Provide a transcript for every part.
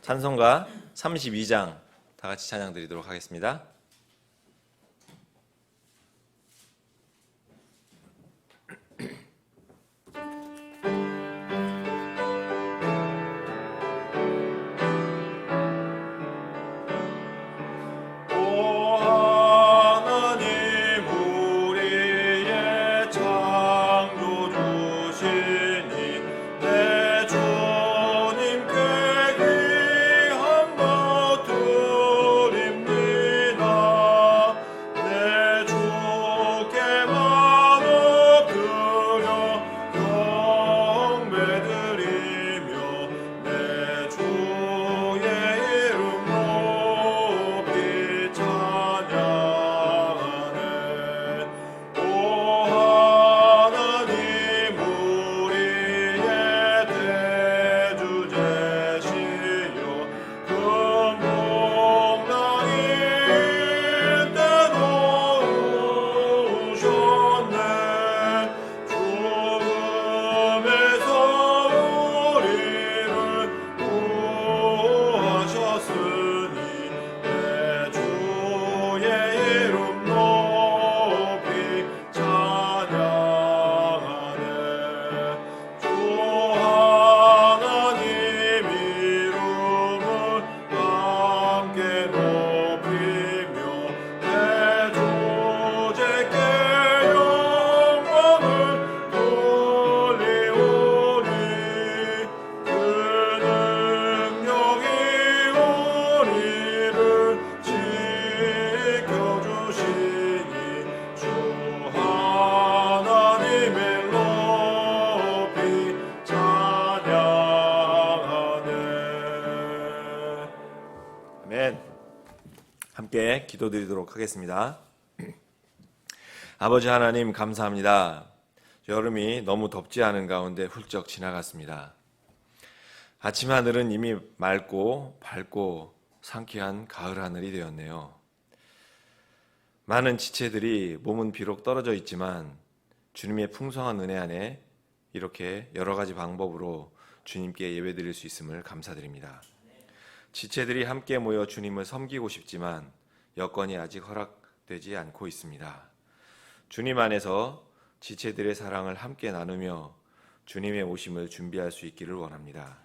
찬송가 32장 다 같이 찬양 드리도록 하겠습니다. 함께 기도드리도록 하겠습니다. 아버지 하나님 감사합니다. 여름이 너무 덥지 않은 가운데 훌쩍 지나갔습니다. 아침 하늘은 이미 맑고 밝고 상쾌한 가을 하늘이 되었네요. 많은 지체들이 몸은 비록 떨어져 있지만 주님의 풍성한 은혜 안에 이렇게 여러 가지 방법으로 주님께 예배드릴 수 있음을 감사드립니다. 지체들이 함께 모여 주님을 섬기고 싶지만 여건이 아직 허락되지 않고 있습니다. 주님 안에서 지체들의 사랑을 함께 나누며 주님의 오심을 준비할 수 있기를 원합니다.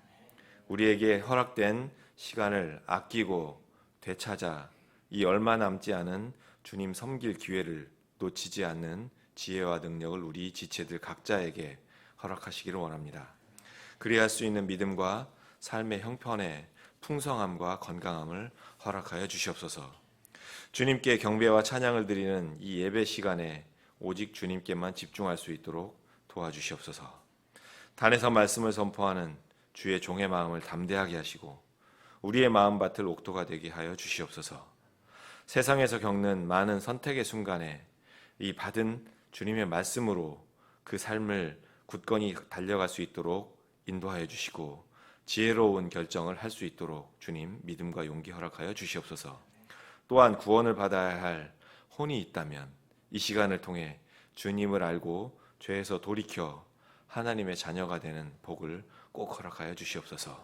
우리에게 허락된 시간을 아끼고 되찾아 이 얼마 남지 않은 주님 섬길 기회를 놓치지 않는 지혜와 능력을 우리 지체들 각자에게 허락하시기를 원합니다. 그리할 수 있는 믿음과 삶의 형편에 풍성함과 건강함을 허락하여 주시옵소서. 주님께 경배와 찬양을 드리는 이 예배 시간에 오직 주님께만 집중할 수 있도록 도와주시옵소서. 단에서 말씀을 선포하는 주의 종의 마음을 담대하게 하시고 우리의 마음밭을 옥토가 되게 하여 주시옵소서. 세상에서 겪는 많은 선택의 순간에 이 받은 주님의 말씀으로 그 삶을 굳건히 달려갈 수 있도록 인도하여 주시고 지혜로운 결정을 할 수 있도록 주님 믿음과 용기 허락하여 주시옵소서. 또한 구원을 받아야 할 혼이 있다면 이 시간을 통해 주님을 알고 죄에서 돌이켜 하나님의 자녀가 되는 복을 꼭 허락하여 주시옵소서.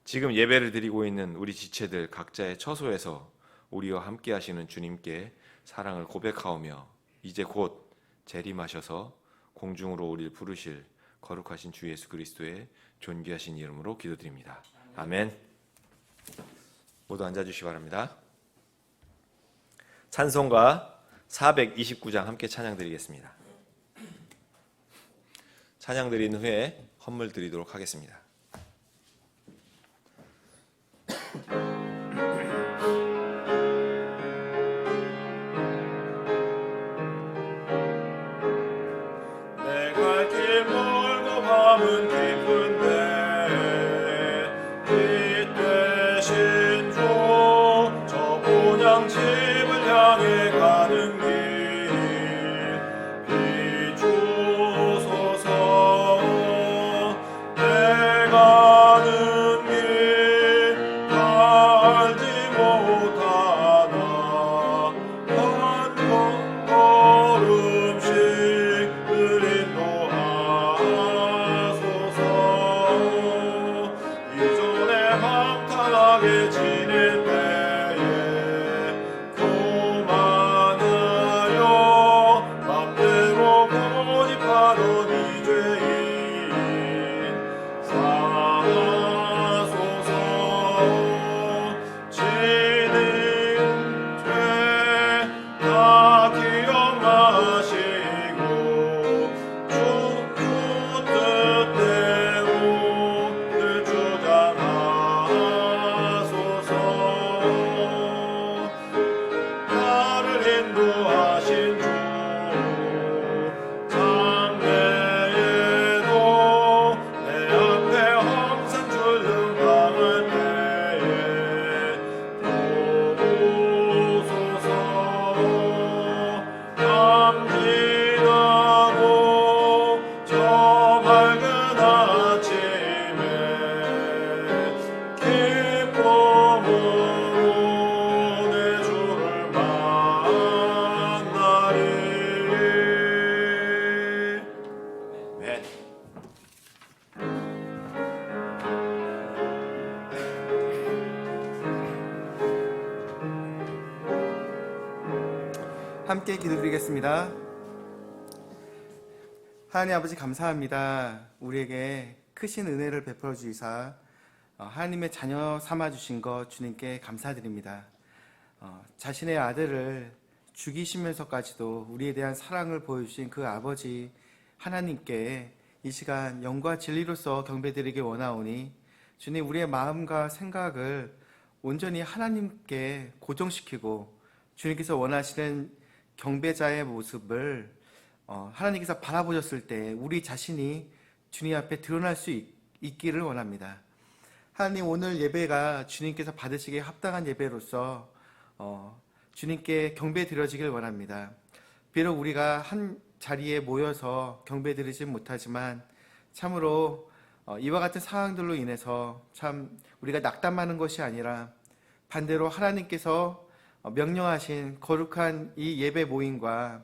지금 예배를 드리고 있는 우리 지체들 각자의 처소에서 우리와 함께 하시는 주님께 사랑을 고백하오며 이제 곧 재림하셔서 공중으로 우리를 부르실 거룩하신 주 예수 그리스도의 존귀하신 이름으로 기도드립니다. 아멘. 모두 앉아주시기 바랍니다. 찬송가 429장 함께 찬양 드리겠습니다. 찬양 드린 후에 헌물 드리도록 하겠습니다. 내 갈 길 멀고 밤은 깊은데 빛 대신 주 저 본향집을 향해 가는 길 비추소서. 내 편하게 지낼 때에 교만하여 맘대로 고집하던 이 죄인 사하소서. 지는 죄 다 기억하시고 주 뜻대로 늘 주장하소서. 나를 인도하신 주 장래에도 내 앞에 항상 출등하는 때에 보소서. 남지나고 저 밝은 아침에 기쁨으로 내 주를 만나리. 아멘. 함께 기도드리겠습니다. 하나님 아버지 감사합니다. 우리에게 크신 은혜를 베풀어 주시사 하나님의 자녀 삼아 주신 것 주님께 감사드립니다. 자신의 아들을 죽이시면서까지도 우리에 대한 사랑을 보여주신 그 아버지 하나님께 이 시간 영과 진리로서 경배드리기 원하오니 주님, 우리의 마음과 생각을 온전히 하나님께 고정시키고 주님께서 원하시는 경배자의 모습을 하나님께서 바라보셨을 때 우리 자신이 주님 앞에 드러날 수 있기를 원합니다. 하나님, 오늘 예배가 주님께서 받으시기에 합당한 예배로서 주님께 경배 드려지길 원합니다. 비록 우리가 한 자리에 모여서 경배 드리지 못하지만 참으로 이와 같은 상황들로 인해서 참 우리가 낙담하는 것이 아니라 반대로 하나님께서 명령하신 거룩한 이 예배 모임과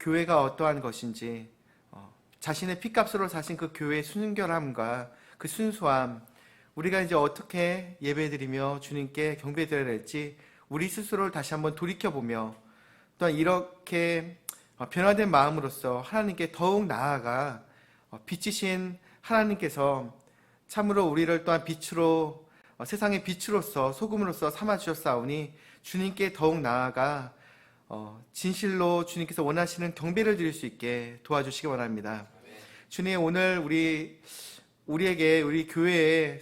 교회가 어떠한 것인지, 자신의 피값으로 사신 그 교회의 순결함과 그 순수함, 우리가 이제 어떻게 예배드리며 주님께 경배드려야 될지 우리 스스로를 다시 한번 돌이켜보며, 또한 이렇게 변화된 마음으로써 하나님께 더욱 나아가 빛이신 하나님께서 참으로 우리를 또한 빛으로, 세상의 빛으로서 소금으로서 삼아주셨사오니 주님께 더욱 나아가 진실로 주님께서 원하시는 경배를 드릴 수 있게 도와주시기 원합니다. 주님, 오늘 우리에게, 우리 교회에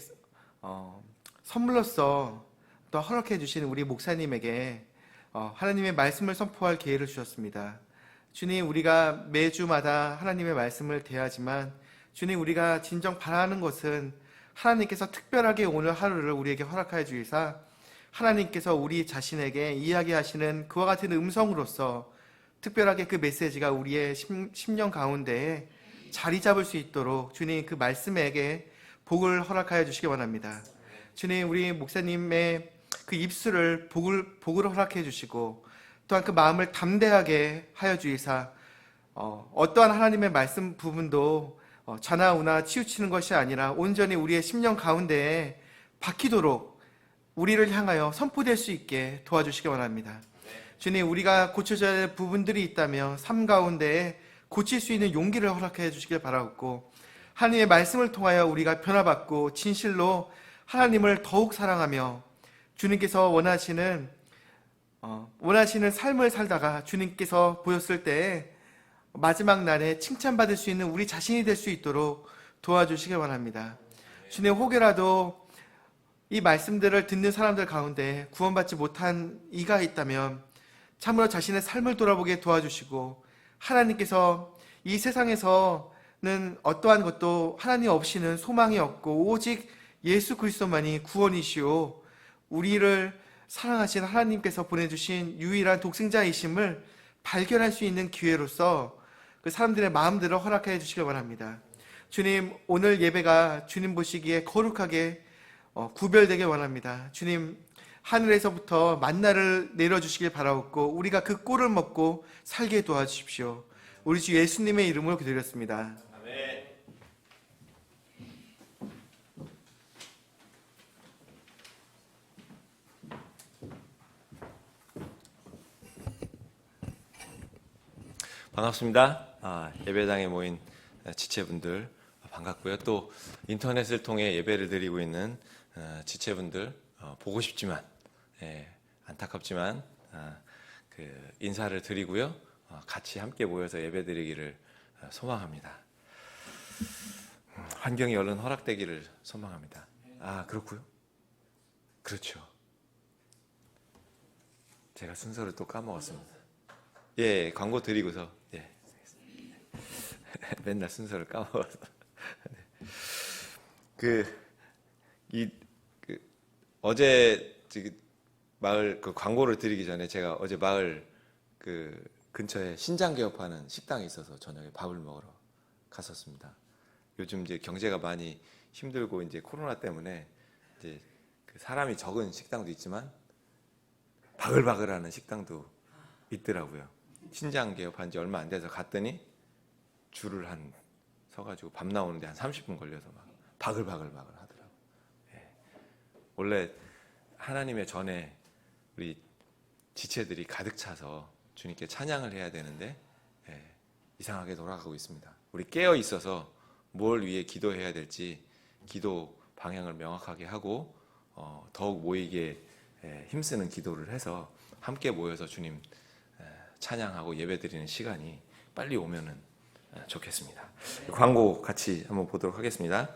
선물로서 또 허락해 주신 우리 목사님에게 하나님의 말씀을 선포할 기회를 주셨습니다. 주님, 우리가 매주마다 하나님의 말씀을 대하지만 주님, 우리가 진정 바라는 것은 하나님께서 특별하게 오늘 하루를 우리에게 허락하여 주시사 하나님께서 우리 자신에게 이야기하시는 그와 같은 음성으로서 특별하게 그 메시지가 우리의 심령 가운데에 자리 잡을 수 있도록 주님, 그 말씀에게 복을 허락하여 주시기 원합니다. 주님, 우리 목사님의 그 입술을 복을 허락해 주시고 또한 그 마음을 담대하게 하여 주시사 어떠한 하나님의 말씀 부분도 좌나우나 치우치는 것이 아니라 온전히 우리의 심령 가운데에 박히도록 우리를 향하여 선포될 수 있게 도와주시기 원합니다. 주님, 우리가 고쳐져야 할 부분들이 있다면 삶 가운데에 고칠 수 있는 용기를 허락해 주시길 바라옵고, 하나님의 말씀을 통하여 우리가 변화받고 진실로 하나님을 더욱 사랑하며 주님께서 원하시는 삶을 살다가 주님께서 보였을 때 마지막 날에 칭찬받을 수 있는 우리 자신이 될 수 있도록 도와주시길 원합니다. 주님, 혹여라도 이 말씀들을 듣는 사람들 가운데 구원받지 못한 이가 있다면 참으로 자신의 삶을 돌아보게 도와주시고, 하나님께서 이 세상에서는 어떠한 것도 하나님 없이는 소망이 없고 오직 예수 그리스도만이 구원이시오, 우리를 사랑하신 하나님께서 보내주신 유일한 독생자이심을 발견할 수 있는 기회로서 그 사람들의 마음들을 허락해 주시길 원합니다. 주님, 오늘 예배가 주님 보시기에 거룩하게 구별되길 원합니다. 주님, 하늘에서부터 만나를 내려주시길 바라옵고 우리가 그 꼴을 먹고 살게 도와주십시오. 우리 주 예수님의 이름으로 기도드렸습니다. 아멘. 반갑습니다. 예배당에 모인 지체분들 반갑고요. 또 인터넷을 통해 예배를 드리고 있는 지체분들 보고 싶지만 안타깝지만 그 인사를 드리고요. 같이 함께 모여서 예배 드리기를 소망합니다. 환경이 얼른 허락되기를 소망합니다. 그렇고요. 그렇죠. 제가 순서를 또 까먹었습니다. 예, 광고 드리고서 맨날 순서를 까먹어서 어제 마을 광고를 드리기 전에 제가 어제 마을 근처에 신장 개업하는 식당이 있어서 저녁에 밥을 먹으러 갔었습니다. 요즘 이제 경제가 많이 힘들고 이제 코로나 때문에 이제 사람이 적은 식당도 있지만 바글바글하는 식당도 있더라고요. 신장 개업한 지 얼마 안 돼서 갔더니 줄을 서가지고 밥 나오는데 한 30분 걸려서 막 바글바글 하더라고요. 원래 하나님의 전에 우리 지체들이 가득 차서 주님께 찬양을 해야 되는데 이상하게 돌아가고 있습니다. 우리 깨어 있어서 뭘 위해 기도해야 될지 기도 방향을 명확하게 하고 더욱 모이게 힘쓰는 기도를 해서 함께 모여서 주님 찬양하고 예배드리는 시간이 빨리 오면은 좋겠습니다. 광고 같이 한번 보도록 하겠습니다.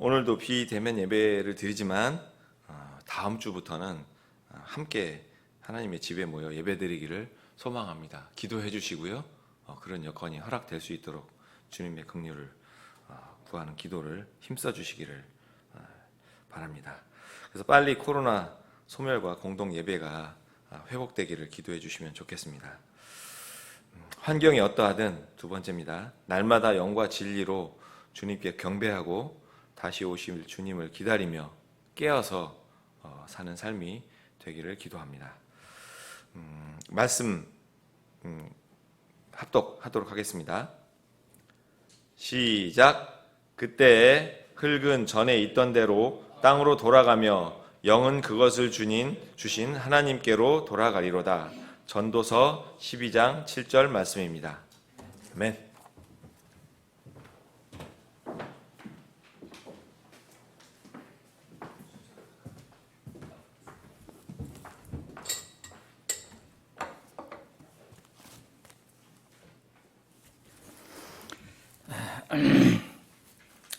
오늘도 비대면 예배를 드리지만 다음 주부터는 함께 하나님의 집에 모여 예배드리기를 소망합니다. 기도해 주시고요. 그런 여건이 허락될 수 있도록 주님의 긍휼을 구하는 기도를 힘써 주시기를 바랍니다. 그래서 빨리 코로나 소멸과 공동 예배가 회복되기를 기도해 주시면 좋겠습니다. 환경이 어떠하든 두 번째입니다. 날마다 영과 진리로 주님께 경배하고 다시 오실 주님을 기다리며 깨어서 사는 삶이 되기를 기도합니다. 말씀 합독하도록 하겠습니다. 시작. 그때에 흙은 전에 있던 대로 땅으로 돌아가며 영은 그것을 주신 하나님께로 돌아가리로다. 전도서 12장 7절 말씀입니다. 아멘.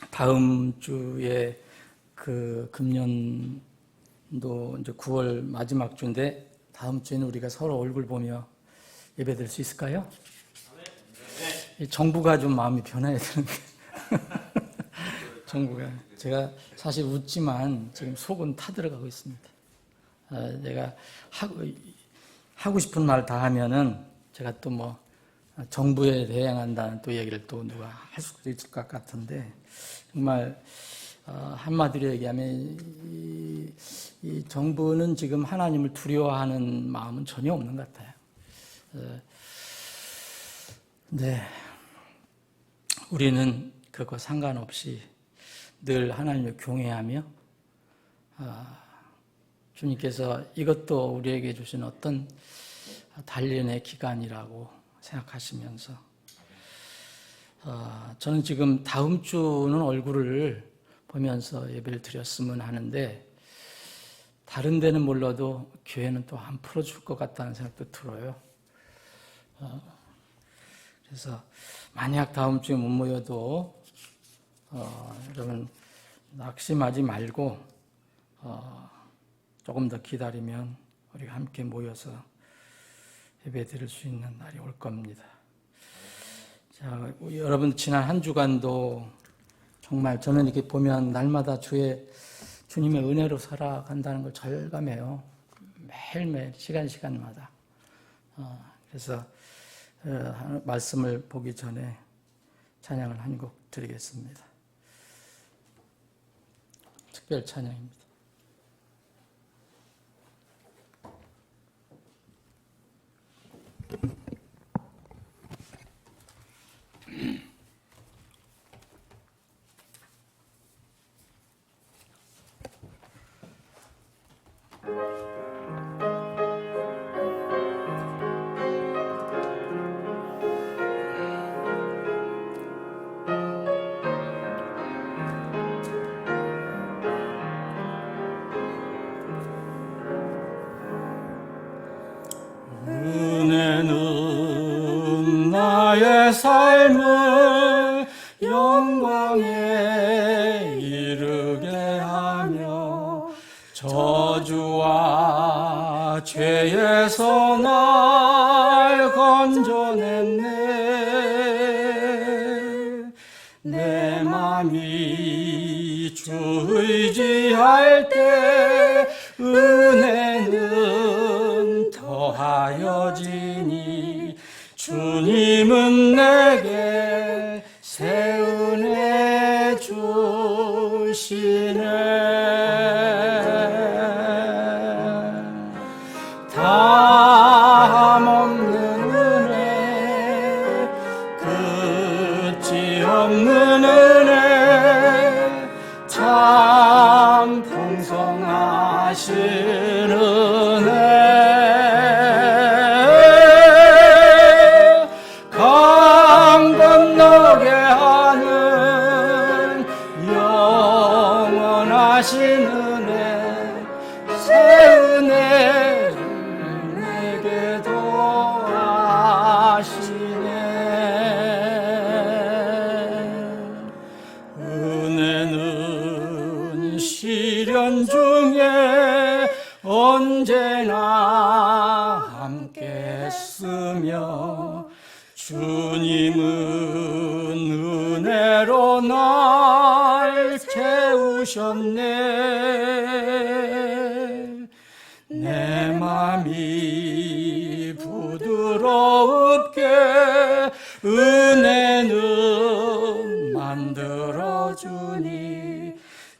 다음 주에 금년도 이제 9월 마지막 주인데 다음 주에는 우리가 서로 얼굴 보며 예배드릴 수 있을까요? 정부가 좀 마음이 변해야 되는데 정부가 제가 사실 웃지만 지금 속은 타들어가고 있습니다. 내가 하고 싶은 말 다 하면은 제가 또 뭐 정부에 대항한다는 또 얘기를 또 누가 할 수도 있을 것 같은데 정말 한마디로 얘기하면 이 정부는 지금 하나님을 두려워하는 마음은 전혀 없는 것 같아요. 네, 우리는 그거 상관없이 늘 하나님을 경외하며 주님께서 이것도 우리에게 주신 어떤 단련의 기간이라고 생각하시면서 저는 지금 다음 주는 얼굴을 보면서 예배를 드렸으면 하는데 다른 데는 몰라도 교회는 또 안 풀어줄 것 같다는 생각도 들어요. 그래서 만약 다음 주에 못 모여도 여러분 낙심하지 말고 조금 더 기다리면 우리가 함께 모여서 예배 드릴 수 있는 날이 올 겁니다. 자, 여러분 지난 한 주간도 정말 저는 이렇게 보면 날마다 주님의 은혜로 살아간다는 걸 절감해요. 매일매일 시간마다. 그래서 말씀을 보기 전에 찬양을 한 곡 드리겠습니다. 특별 찬양입니다. 내 삶을 영광에 이르게 하며 저주와 죄에서 날 건져냈네. 내 맘이 주 의지할 때 은혜는 더하여지니 주님은 내게 새 은혜 주시네. 다함없는 은혜, 끝이 없는 은혜, 참 풍성하신 은혜, 강 건너게 하는 영원하신 은혜, 새 은혜를 내게 더하시네. 은혜는 시련 중에 언제나 함께 쓰며 주님은 은혜로 날 채우셨네. 내 맘이 부드럽게 은혜는 만들어주니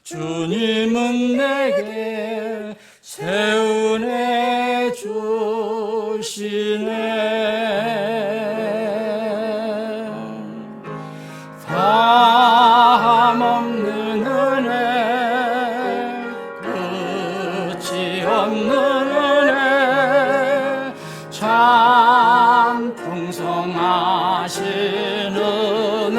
주님은 내게 새 은혜 주시네. 다함없는 은혜, 끝이 없는 은혜, 참 풍성하신 은혜,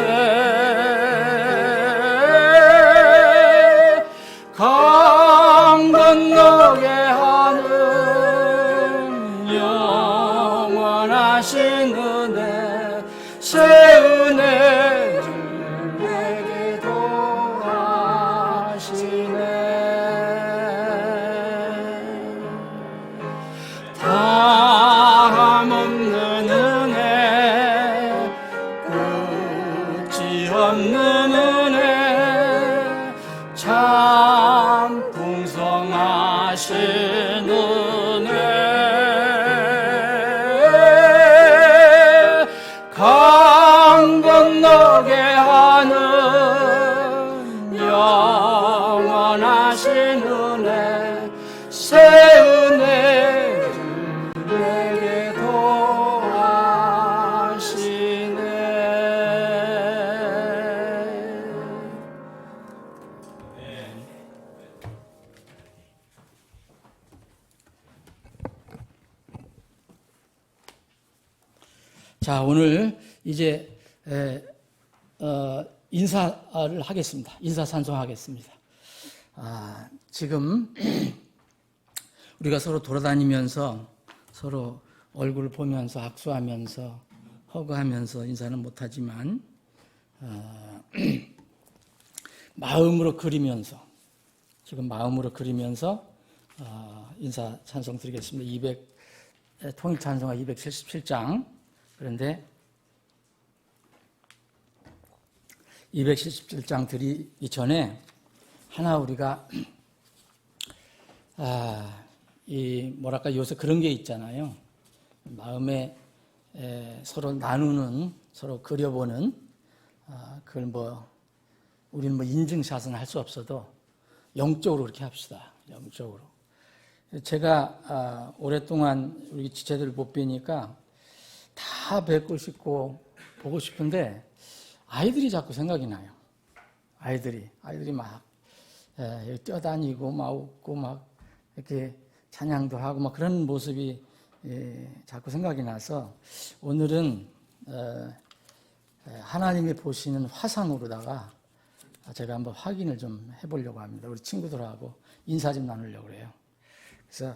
강 건너게 하는 영원하신 은혜, 새 은혜를 내게 더하시네. 다함없는 은혜, 끝이 없는 은혜, 참 풍성하신 은혜, 강 건너게 하는 영원하신 은혜, 새 은혜를 내게 더하시네. 자, 오늘 이제 인사를 하겠습니다. 인사산송하겠습니다. 지금 우리가 서로 돌아다니면서 서로 얼굴을 보면서 악수하면서 허그하면서 인사는 못하지만 마음으로 그리면서 지금 마음으로 그리면서 인사 찬송 드리겠습니다. 통일 찬송가 277장. 그런데 277장 드리기 전에 하나 우리가 요새 그런 게 있잖아요. 마음에 서로 나누는, 서로 그려보는, 그걸 우리는 인증샷은 할 수 없어도 영적으로 그렇게 합시다. 영적으로. 제가 오랫동안 우리 지체들을 못 뵈니까 다 뵙고 싶고 보고 싶은데 아이들이 자꾸 생각이 나요. 아이들이 막 뛰어다니고 막 웃고 막 이렇게 찬양도 하고 막 그런 모습이 자꾸 생각이 나서 오늘은 하나님이 보시는 화상으로다가 제가 한번 확인을 좀 해보려고 합니다. 우리 친구들하고 인사 좀 나누려고 해요. 그래서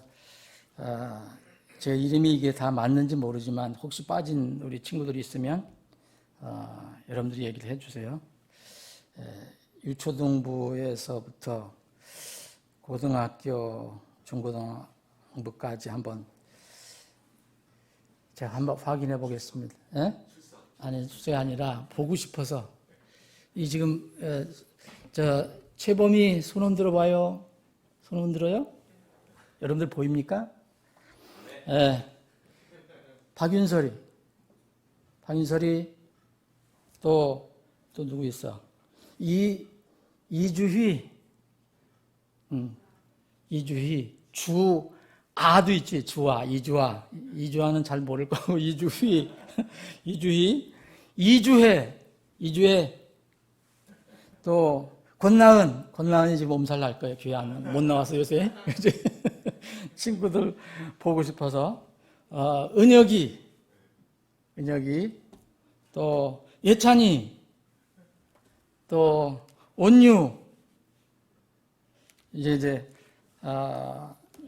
제 이름이 이게 다 맞는지 모르지만 혹시 빠진 우리 친구들이 있으면 여러분들이 얘기를 해주세요. 유초등부에서부터 고등학교, 중고등부까지 한번 제가 한번 확인해 보겠습니다. 예? 아니, 출세가 아니라 보고 싶어서. 이 지금 최범희 손 흔들어 봐요. 손 흔들어요? 여러분들 보입니까? 예. 박윤설이 또 누구 있어? 이주희, 아도 있지, 이주아는 잘 모를 거고, 이주희, 이주혜, 또, 권나은이 지금 몸살 날 거예요, 교회 안 못 나와서 요새. 친구들 보고 싶어서. 은혁이, 또, 예찬이, 또, 온유, 이제,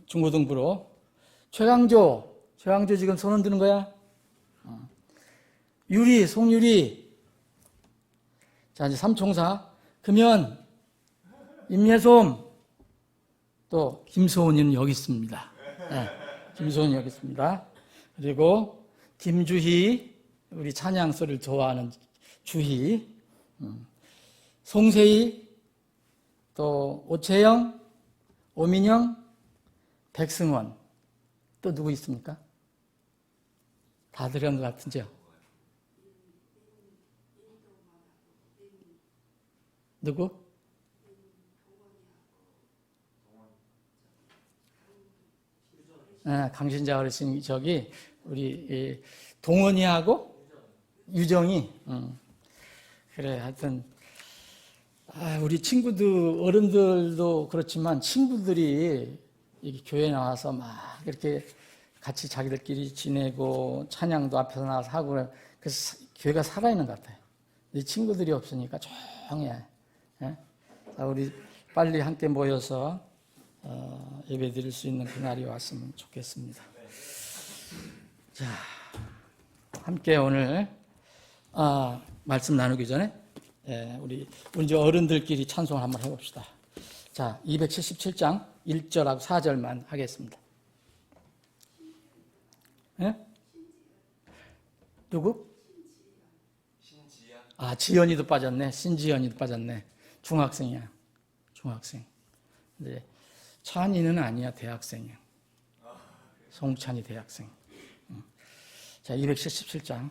중고등부로. 최강조 지금 손 흔드는 거야? 송유리. 자, 이제 삼총사. 금연, 임예솜, 또, 김소은이는 여기 있습니다. 네, 김소은이 여기 있습니다. 그리고, 김주희, 우리 찬양소를 좋아하는 주희, 송세희, 또, 오채영, 오민영, 백승원, 또 누구 있습니까? 다 들은 것 같은데요. 누구? 강신자 어르신 저기 우리 동원이하고 유정이. 그래, 하여튼 우리 친구들, 어른들도 그렇지만 친구들이 이렇게 교회 나와서 막 이렇게 같이 자기들끼리 지내고 찬양도 앞에서 나와서 하고, 그래서 교회가 살아있는 것 같아요. 이 친구들이 없으니까 조용해. 예? 우리 빨리 함께 모여서 예배 드릴 수 있는 그날이 왔으면 좋겠습니다. 자, 함께 오늘 말씀 나누기 전에 우리 이제 어른들끼리 찬송을 한번 해봅시다. 자, 277장 1절하고 4절만 하겠습니다. 예? 누구? 지연이도 빠졌네. 신지연이도 빠졌네. 중학생이야. 중학생. 근데 찬이는 아니야. 대학생이야. 송찬이 대학생. 자, 277장.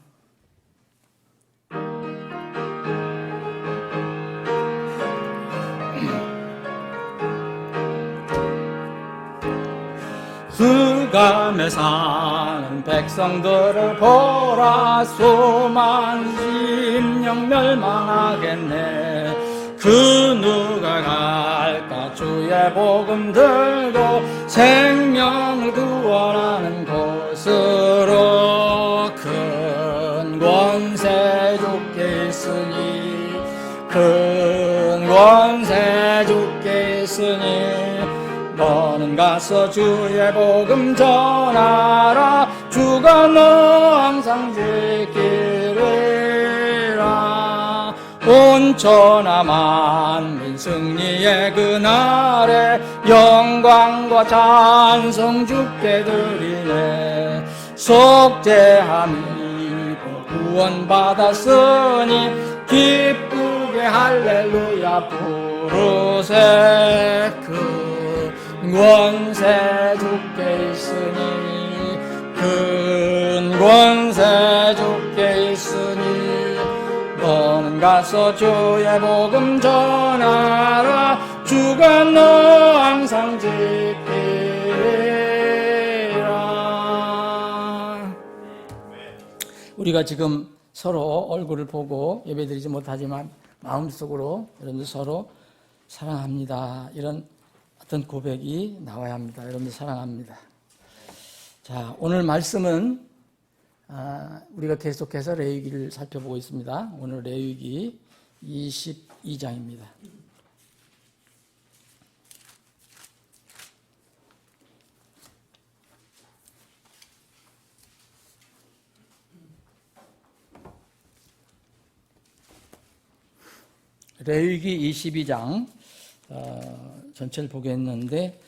흑암에 사는 백성들을 보라. 수만 심령 멸망하겠네. 그 누가 갈까? 주의 복음 들고 생명을 구원하는 곳으로. 큰 권세 주께 있으니, 큰 권세 주께 있으니, 너는 가서 주의 복음 전하라. 주가 너 항상 지키리라. 온 천하 만민 승리의 그날에 영광과 찬송 주께 드리네. 속죄함이 구원받았으니 기쁘게 할렐루야 부르세. 큰 권세 주께 있으니, 큰 권세 주께 있으니, 너는 가서 주의 복음 전하라. 주가 너 항상 지키리라. 우리가 지금 서로 얼굴을 보고 예배드리지 못하지만 마음속으로 여러분들 서로 사랑합니다, 이런 어떤 고백이 나와야 합니다. 여러분들 사랑합니다. 자, 오늘 말씀은 우리가 계속해서 레위기를 살펴보고 있습니다. 오늘 레위기 22장입니다. 레위기 22장 전체를 보겠는데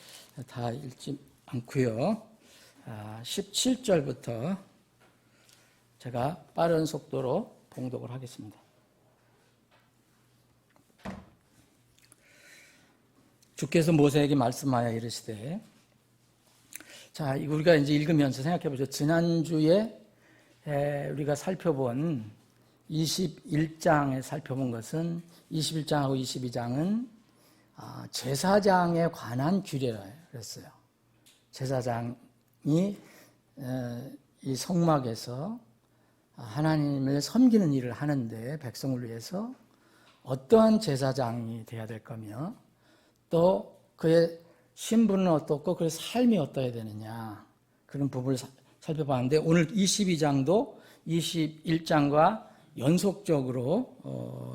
다 읽지 않고요. 17절부터 제가 빠른 속도로 봉독을 하겠습니다. 주께서 모세에게 말씀하여 이르시되, 자, 우리가 이제 읽으면서 생각해 보죠. 지난주에 우리가 살펴본 21장에 살펴본 것은 21장하고 22장은 제사장에 관한 규례라 그랬어요. 제사장이 이 성막에서 하나님을 섬기는 일을 하는데 백성을 위해서 어떠한 제사장이 돼야 될 거며 또 그의 신분은 어떻고 그의 삶이 어떠해야 되느냐 그런 부분을 살펴봤는데 오늘 22장도 21장과 연속적으로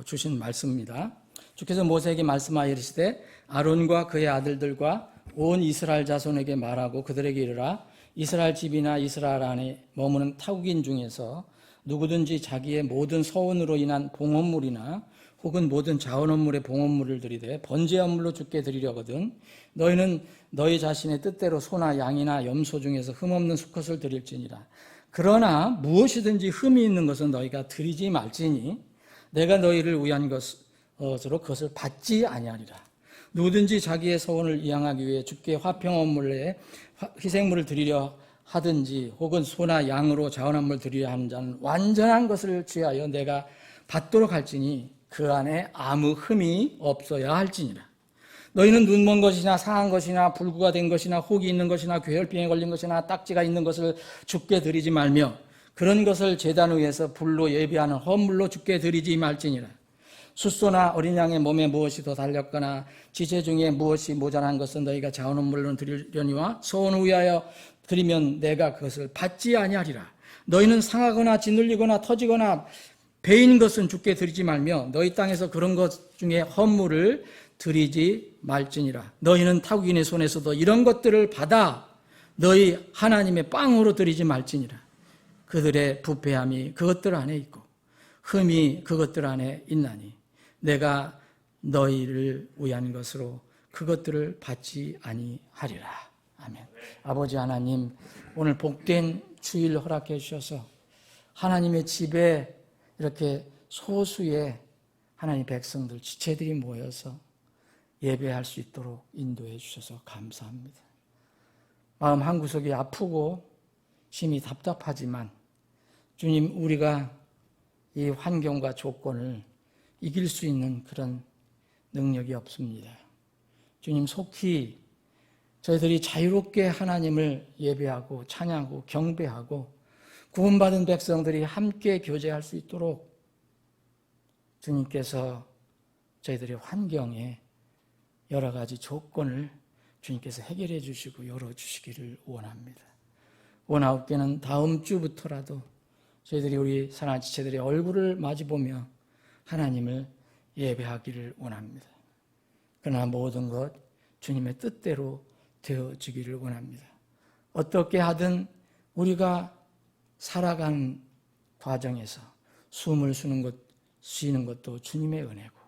주신 말씀입니다. 주께서 모세에게 말씀하여 이르시되 아론과 그의 아들들과 온 이스라엘 자손에게 말하고 그들에게 이르라 이스라엘 집이나 이스라엘 안에 머무는 타국인 중에서 누구든지 자기의 모든 서원으로 인한 봉헌물이나 혹은 모든 자원헌물의 봉헌물을 드리되 번제헌물로 주께 드리려거든 너희는 너희 자신의 뜻대로 소나 양이나 염소 중에서 흠없는 수컷을 드릴지니라. 그러나 무엇이든지 흠이 있는 것은 너희가 드리지 말지니 내가 너희를 위한 것으로 그것을 받지 아니하리라. 누구든지 자기의 서원을 이행하기 위해 주께 화평헌물에 희생물을 드리려 하든지 혹은 소나 양으로 자원헌물 드리려 하는 자는 완전한 것을 취하여 내가 받도록 할지니 그 안에 아무 흠이 없어야 할지니라. 너희는 눈먼 것이나 상한 것이나 불구가 된 것이나 혹이 있는 것이나 괴혈병에 걸린 것이나 딱지가 있는 것을 주께 드리지 말며 그런 것을 제단 위에서 불로 예비하는 헌물로 주께 드리지 말지니라. 숫소나 어린 양의 몸에 무엇이 더 달렸거나 지체 중에 무엇이 모자란 것은 너희가 자원헌물로 드리려니와 소원을 위하여 드리면 내가 그것을 받지 아니하리라. 너희는 상하거나 짓눌리거나 터지거나 배인 것은 주께 드리지 말며 너희 땅에서 그런 것 중에 헌물을 드리지 말지니라. 너희는 타국인의 손에서도 이런 것들을 받아 너희 하나님의 빵으로 드리지 말지니라. 그들의 부패함이 그것들 안에 있고 흠이 그것들 안에 있나니 내가 너희를 위한 것으로 그것들을 받지 아니하리라. 아멘. 아버지 하나님, 오늘 복된 주일 허락해 주셔서 하나님의 집에 이렇게 소수의 하나님 백성들, 지체들이 모여서 예배할 수 있도록 인도해 주셔서 감사합니다. 마음 한구석이 아프고 심히 답답하지만 주님, 우리가 이 환경과 조건을 이길 수 있는 그런 능력이 없습니다. 주님, 속히 저희들이 자유롭게 하나님을 예배하고 찬양하고 경배하고 구원받은 백성들이 함께 교제할 수 있도록 주님께서 저희들의 환경에 여러 가지 조건을 주님께서 해결해 주시고 열어주시기를 원합니다. 원하옵게는 다음 주부터라도 저희들이 우리 사랑하는 지체들의 얼굴을 마주보며 하나님을 예배하기를 원합니다. 그러나 모든 것 주님의 뜻대로 되어지기를 원합니다. 어떻게 하든 우리가 살아간 과정에서 숨을 쉬는 것도 주님의 은혜고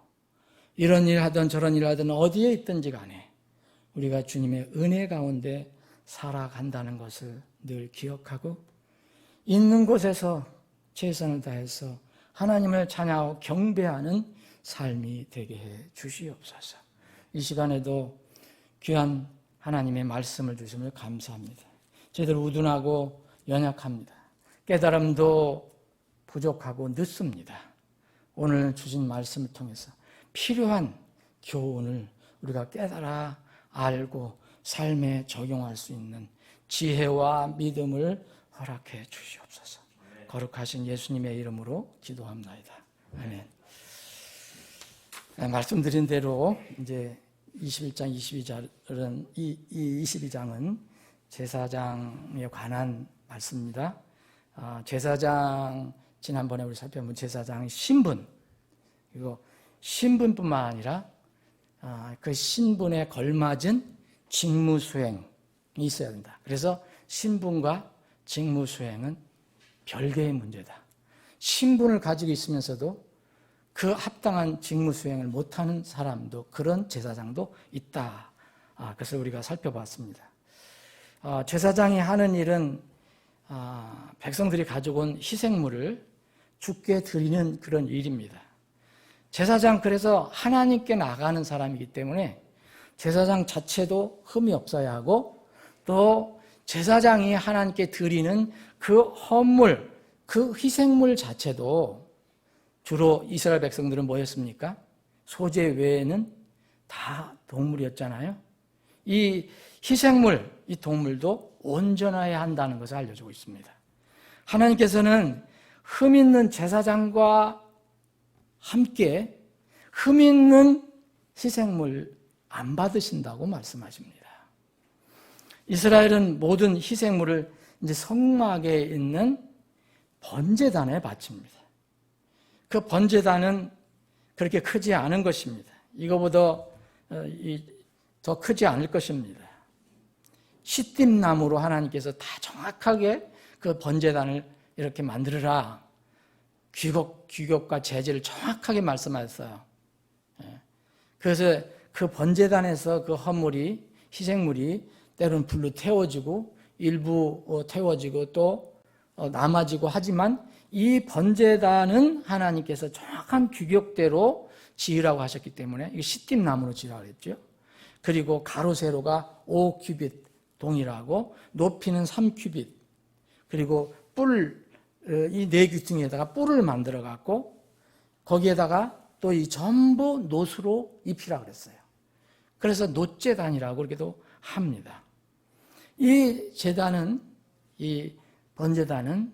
이런 일 하든 저런 일 하든 어디에 있든지 간에 우리가 주님의 은혜 가운데 살아간다는 것을 늘 기억하고 있는 곳에서 최선을 다해서 하나님을 찬양하고 경배하는 삶이 되게 해 주시옵소서. 이 시간에도 귀한 하나님의 말씀을 주심을 감사합니다. 저희들 우둔하고 연약합니다. 깨달음도 부족하고 늦습니다. 오늘 주신 말씀을 통해서 필요한 교훈을 우리가 깨달아 알고 삶에 적용할 수 있는 지혜와 믿음을 허락해 주시옵소서. 거룩하신 예수님의 이름으로 기도합나이다. 아멘. 말씀드린 대로 이제 21장, 22장은 이 22장은 제사장에 관한 말씀입니다. 제사장 지난번에 우리 살펴본 제사장의 신분, 그리고 신분뿐만 아니라 그 신분에 걸맞은 직무 수행이 있어야 된다. 그래서 신분과 직무 수행은 별개의 문제다. 신분을 가지고 있으면서도 그 합당한 직무 수행을 못하는 사람도, 그런 제사장도 있다. 그것을 우리가 살펴봤습니다. 제사장이 하는 일은 백성들이 가지고 온 희생물을 주께 드리는 그런 일입니다. 제사장, 그래서 하나님께 나가는 사람이기 때문에 제사장 자체도 흠이 없어야 하고, 또 제사장이 하나님께 드리는 그 헌물, 그 희생물 자체도, 주로 이스라엘 백성들은 뭐였습니까? 소재 외에는 다 동물이었잖아요. 이 희생물, 이 동물도 온전해야 한다는 것을 알려주고 있습니다. 하나님께서는 흠 있는 제사장과 함께 흠 있는 희생물 안 받으신다고 말씀하십니다. 이스라엘은 모든 희생물을 이제 성막에 있는 번제단에 바칩니다. 그 번제단은 그렇게 크지 않은 것입니다. 이거보다 더 크지 않을 것입니다. 시띠나무로 하나님께서 다 정확하게 그 번제단을 이렇게 만들어라. 규격과 재질을 정확하게 말씀하셨어요. 그래서 그 번제단에서 그 헌물이, 희생물이 때로는 불로 태워지고 일부 태워지고 또 남아지고 하지만, 이 번제단은 하나님께서 정확한 규격대로 지으라고 하셨기 때문에 이게 시띠나무로 지으라고 그랬죠. 그리고 가로 세로가 5규빗 동일하고 높이는 3규빗, 그리고 뿔, 이 네 귀퉁이에다가 뿔을 만들어 갖고 거기에다가 또 이 전부 놋으로 입히라고 그랬어요. 그래서 놋제단이라고 그렇게도 합니다. 이 제단은, 이 번제단은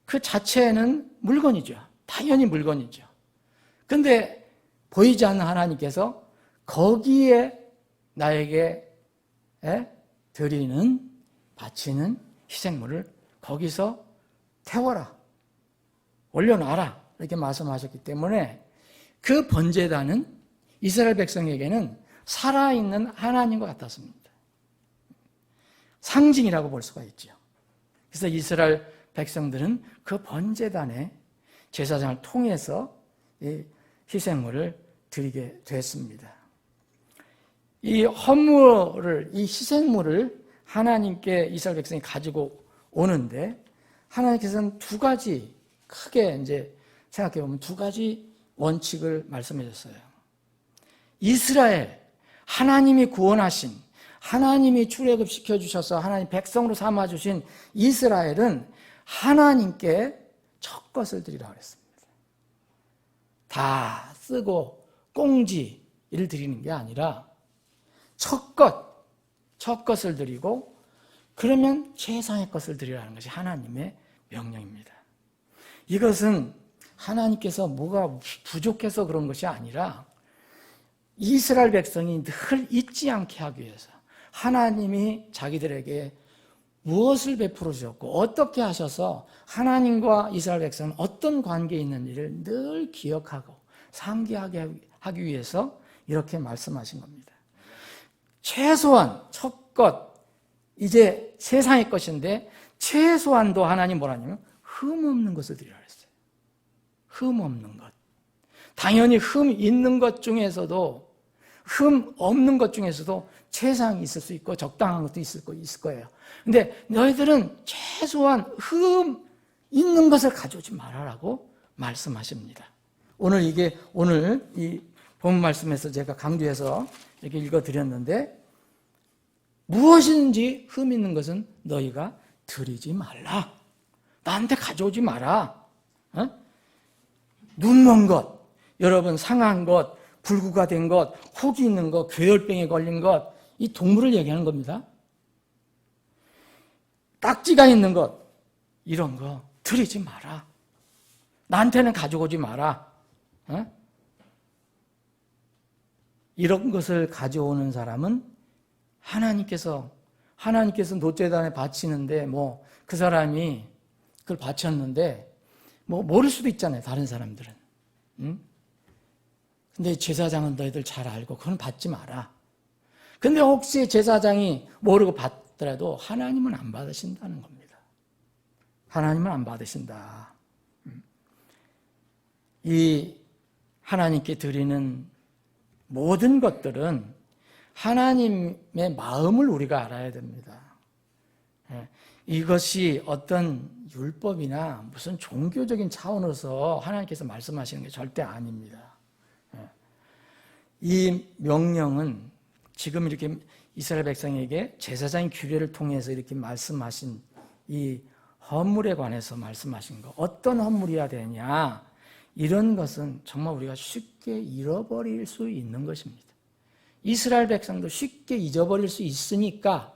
그 자체는 물건이죠. 당연히 물건이죠. 그런데 보이지 않는 하나님께서 거기에 나에게 드리는, 바치는 희생물을 거기서 태워라, 올려놔라, 이렇게 말씀하셨기 때문에 그 번제단은 이스라엘 백성에게는 살아있는 하나님과 같았습니다. 상징이라고 볼 수가 있죠. 그래서 이스라엘 백성들은 그 번제단에 제사장을 통해서 이 희생물을 드리게 됐습니다. 이 헌물을, 이 희생물을 하나님께 이스라엘 백성이 가지고 오는데, 하나님께서는 두 가지, 크게 이제 생각해 보면 두 가지 원칙을 말씀해 줬어요. 이스라엘, 하나님이 구원하신, 하나님이 출애굽시켜 주셔서 하나님 백성으로 삼아 주신 이스라엘은 하나님께 첫 것을 드리라고 했습니다. 다 쓰고 꽁지를 드리는 게 아니라 첫 것을 드리고, 그러면 최상의 것을 드리라는 것이 하나님의 명령입니다. 이것은 하나님께서 뭐가 부족해서 그런 것이 아니라 이스라엘 백성이 늘 잊지 않게 하기 위해서 하나님이 자기들에게 무엇을 베풀어 주셨고 어떻게 하셔서 하나님과 이스라엘 백성은 어떤 관계에 있는지를 늘 기억하고 상기하게 하기 위해서 이렇게 말씀하신 겁니다. 최소한 첫 것, 이제 세상의 것인데 최소한도 하나님 뭐라냐면 흠 없는 것을 드리라 했어요. 흠 없는 것. 당연히 흠 있는 것 중에서도, 흠 없는 것 중에서도 최상이 있을 수 있고 적당한 것도 있을 거예요. 근데 너희들은 최소한 흠 있는 것을 가져오지 말아라고 말씀하십니다. 오늘 이 본문 말씀에서 제가 강조해서 이렇게 읽어드렸는데, 무엇인지 흠 있는 것은 너희가 드리지 말라. 나한테 가져오지 마라. 눈먼 것, 여러분 상한 것, 불구가 된 것, 혹이 있는 것, 괴혈병에 걸린 것, 이 동물을 얘기하는 겁니다. 딱지가 있는 것, 이런 거 드리지 마라. 나한테는 가져오지 마라. 이런 것을 가져오는 사람은 하나님께서 놋제단에 바치는데 그 사람이 그걸 바쳤는데 모를 수도 있잖아요, 다른 사람들은. 근데 제사장은 너희들 잘 알고 그건 받지 마라. 근데 혹시 제사장이 모르고 받더라도 하나님은 안 받으신다는 겁니다. 하나님은 안 받으신다. 이 하나님께 드리는 모든 것들은 하나님의 마음을 우리가 알아야 됩니다. 이것이 어떤 율법이나 무슨 종교적인 차원에서 하나님께서 말씀하시는 게 절대 아닙니다. 이 명령은 지금 이렇게 이스라엘 백성에게 제사장의 규례를 통해서 이렇게 말씀하신 이 헌물에 관해서 말씀하신 거, 어떤 헌물이어야 되냐, 이런 것은 정말 우리가 쉽게 잃어버릴 수 있는 것입니다. 이스라엘 백성도 쉽게 잊어버릴 수 있으니까,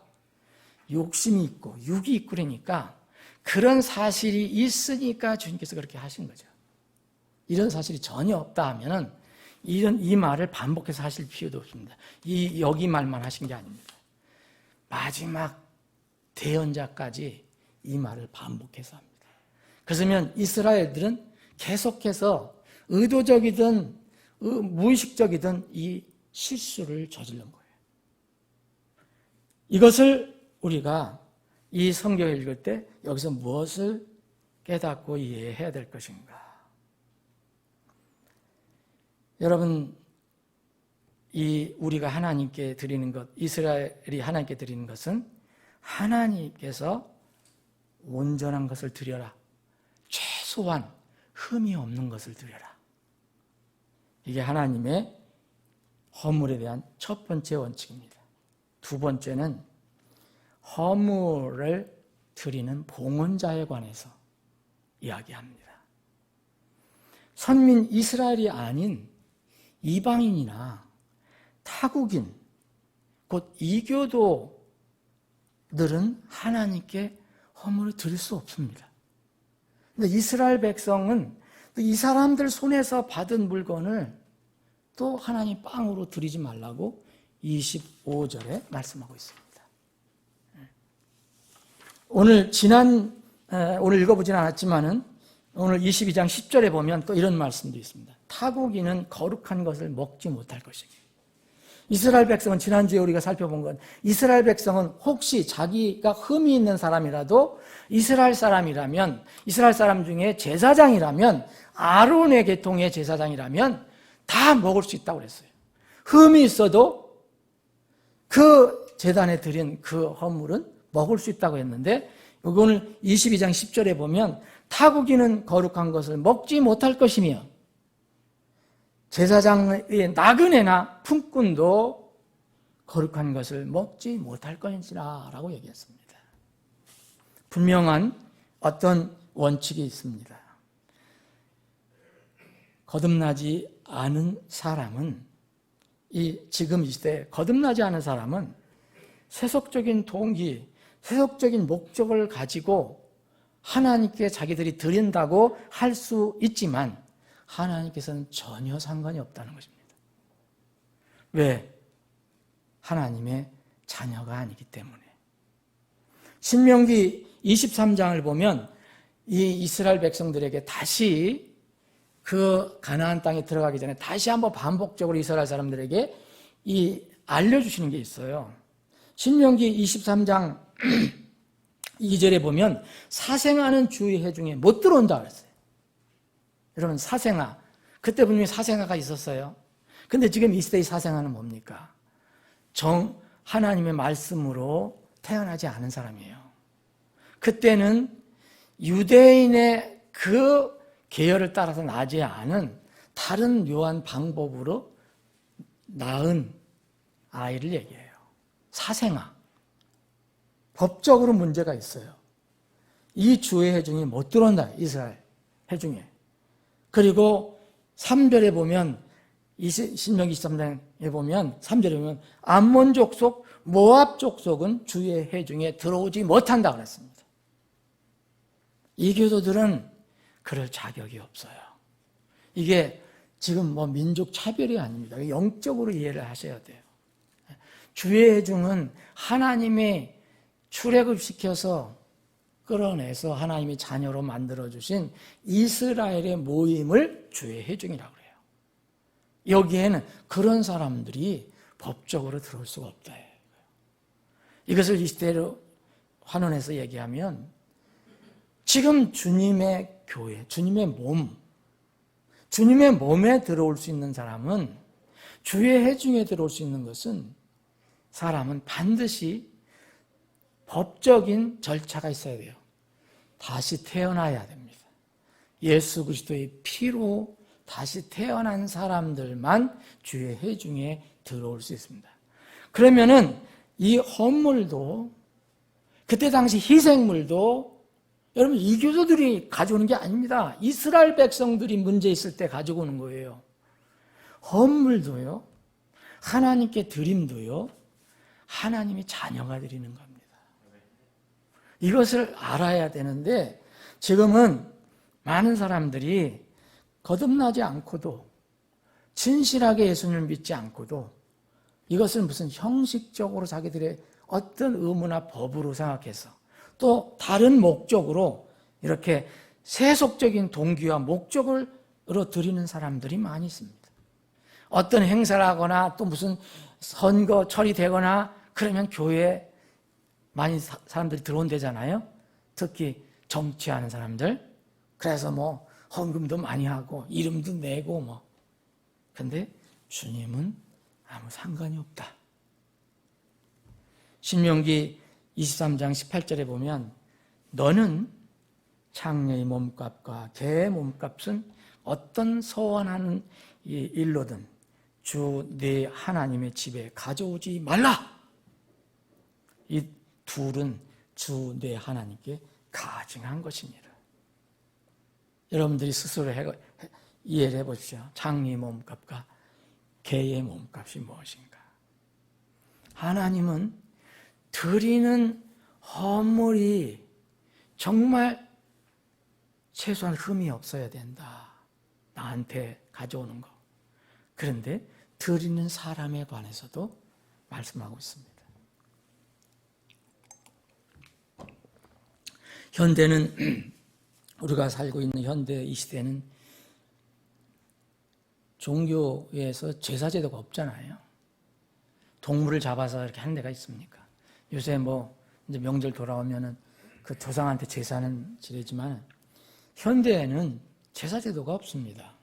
욕심이 있고 육이 있고 그러니까, 그런 사실이 있으니까 주님께서 그렇게 하신 거죠. 이런 사실이 전혀 없다 하면은 이 말을 반복해서 하실 필요도 없습니다. 여기 말만 하신 게 아닙니다. 마지막 대언자까지 이 말을 반복해서 합니다. 그러면 이스라엘들은 계속해서 의도적이든 무의식적이든 이 실수를 저지른 거예요. 이것을 우리가 이 성경을 읽을 때 여기서 무엇을 깨닫고 이해해야 될 것인가? 여러분, 우리가 하나님께 드리는 것, 이스라엘이 하나님께 드리는 것은 하나님께서 온전한 것을 드려라. 최소한 흠이 없는 것을 드려라. 이게 하나님의 헌물에 대한 첫 번째 원칙입니다. 두 번째는 헌물을 드리는 봉헌자에 관해서 이야기합니다. 선민 이스라엘이 아닌 이방인이나 타국인, 곧 이교도들은 하나님께 헌물을 드릴 수 없습니다. 근데 이스라엘 백성은 또 이 사람들 손에서 받은 물건을 또 하나님 빵으로 드리지 말라고 25절에 말씀하고 있습니다. 오늘 읽어보진 않았지만은 오늘 22장 10절에 보면 또 이런 말씀도 있습니다. 타국인은 거룩한 것을 먹지 못할 것이니. 이스라엘 백성은 지난주에 우리가 살펴본 건, 이스라엘 백성은 혹시 자기가 흠이 있는 사람이라도 이스라엘 사람이라면, 이스라엘 사람 중에 제사장이라면, 아론의 계통의 제사장이라면 다 먹을 수 있다고 그랬어요. 흠이 있어도 그 제단에 드린 그 헌물은 먹을 수 있다고 했는데, 오늘 22장 10절에 보면 타국인은 거룩한 것을 먹지 못할 것이며 제사장의 나그네나 품꾼도 거룩한 것을 먹지 못할 것이라 라고 얘기했습니다. 분명한 어떤 원칙이 있습니다. 거듭나지 않은 사람은, 지금 이 시대에 거듭나지 않은 사람은 세속적인 동기, 세속적인 목적을 가지고 하나님께 자기들이 드린다고 할 수 있지만 하나님께서는 전혀 상관이 없다는 것입니다. 왜? 하나님의 자녀가 아니기 때문에. 신명기 23장을 보면 이 이스라엘 백성들에게 다시 그 가나안 땅에 들어가기 전에 다시 한번 반복적으로 이스라엘 사람들에게 알려주시는 게 있어요. 신명기 23장 2절에 보면 사생아는 주의 해중에 못 들어온다 그랬어요. 여러분, 사생아, 그때 분명히 사생아가 있었어요. 근데 지금 이 시대의 사생아는 뭡니까? 하나님의 말씀으로 태어나지 않은 사람이에요. 그때는 유대인의 그 계열을 따라서 나지 않은 다른 묘한 방법으로 낳은 아이를 얘기해요. 사생아. 법적으로 문제가 있어요. 이 주의 해중이 못 들어온다, 이스라엘 해중에. 그리고 3절에 보면, 신명기 23장에 보면 3절에 보면 암몬 족속, 모압 족속은 주의 해중에 들어오지 못한다 그랬습니다. 이 교도들은 그럴 자격이 없어요. 이게 지금 민족 차별이 아닙니다. 영적으로 이해를 하셔야 돼요. 주의 해중은 하나님이 출애굽시켜서 끌어내서 하나님이 자녀로 만들어주신 이스라엘의 모임을 주의 해중이라고 그래요. 여기에는 그런 사람들이 법적으로 들어올 수가 없다. 이것을 이 시대로 환원해서 얘기하면 지금 주님의 교회, 주님의 몸, 주님의 몸에 들어올 수 있는 사람은, 주의 회중에 들어올 수 있는 것은, 사람은 반드시 법적인 절차가 있어야 돼요. 다시 태어나야 됩니다. 예수 그리스도의 피로 다시 태어난 사람들만 주의 회중에 들어올 수 있습니다. 그러면은 이 헌물도, 그때 당시 희생물도 여러분 이교도들이 가져오는 게 아닙니다. 이스라엘 백성들이 문제 있을 때 가지고 오는 거예요. 헌물도요, 하나님께 드림도요, 하나님이 자녀가 드리는 겁니다. 이것을 알아야 되는데, 지금은 많은 사람들이 거듭나지 않고도, 진실하게 예수님을 믿지 않고도 이것을 무슨 형식적으로 자기들의 어떤 의무나 법으로 생각해서, 또 다른 목적으로 이렇게 세속적인 동기와 목적으로 드리는 사람들이 많이 있습니다. 어떤 행사를 하거나 또 무슨 선거철이 되거나 그러면 교회에 많이 사람들이 들어온대잖아요. 특히 정치하는 사람들. 그래서 뭐 헌금도 많이 하고 이름도 내고 뭐. 근데 주님은 아무 상관이 없다. 신명기 23장 18절에 보면, 너는 창녀의 몸값과 개의 몸값은 어떤 서원하는 일로든 주 네 하나님의 집에 가져오지 말라. 이 둘은 주 네 하나님께 가증한 것이니라. 여러분들이 스스로 이해를 해보십시오. 창녀의 몸값과 개의 몸값이 무엇인가? 하나님은 드리는 헌물이 정말 최소한 흠이 없어야 된다. 나한테 가져오는 거. 그런데 드리는 사람에 관해서도 말씀하고 있습니다. 현대는, 우리가 살고 있는 현대 이 시대는 종교에서 제사제도가 없잖아요. 동물을 잡아서 이렇게 하는 데가 있습니까? 요새 뭐 이제 명절 돌아오면은 그 조상한테 제사는 지내지만, 현대에는 제사제도가 없습니다.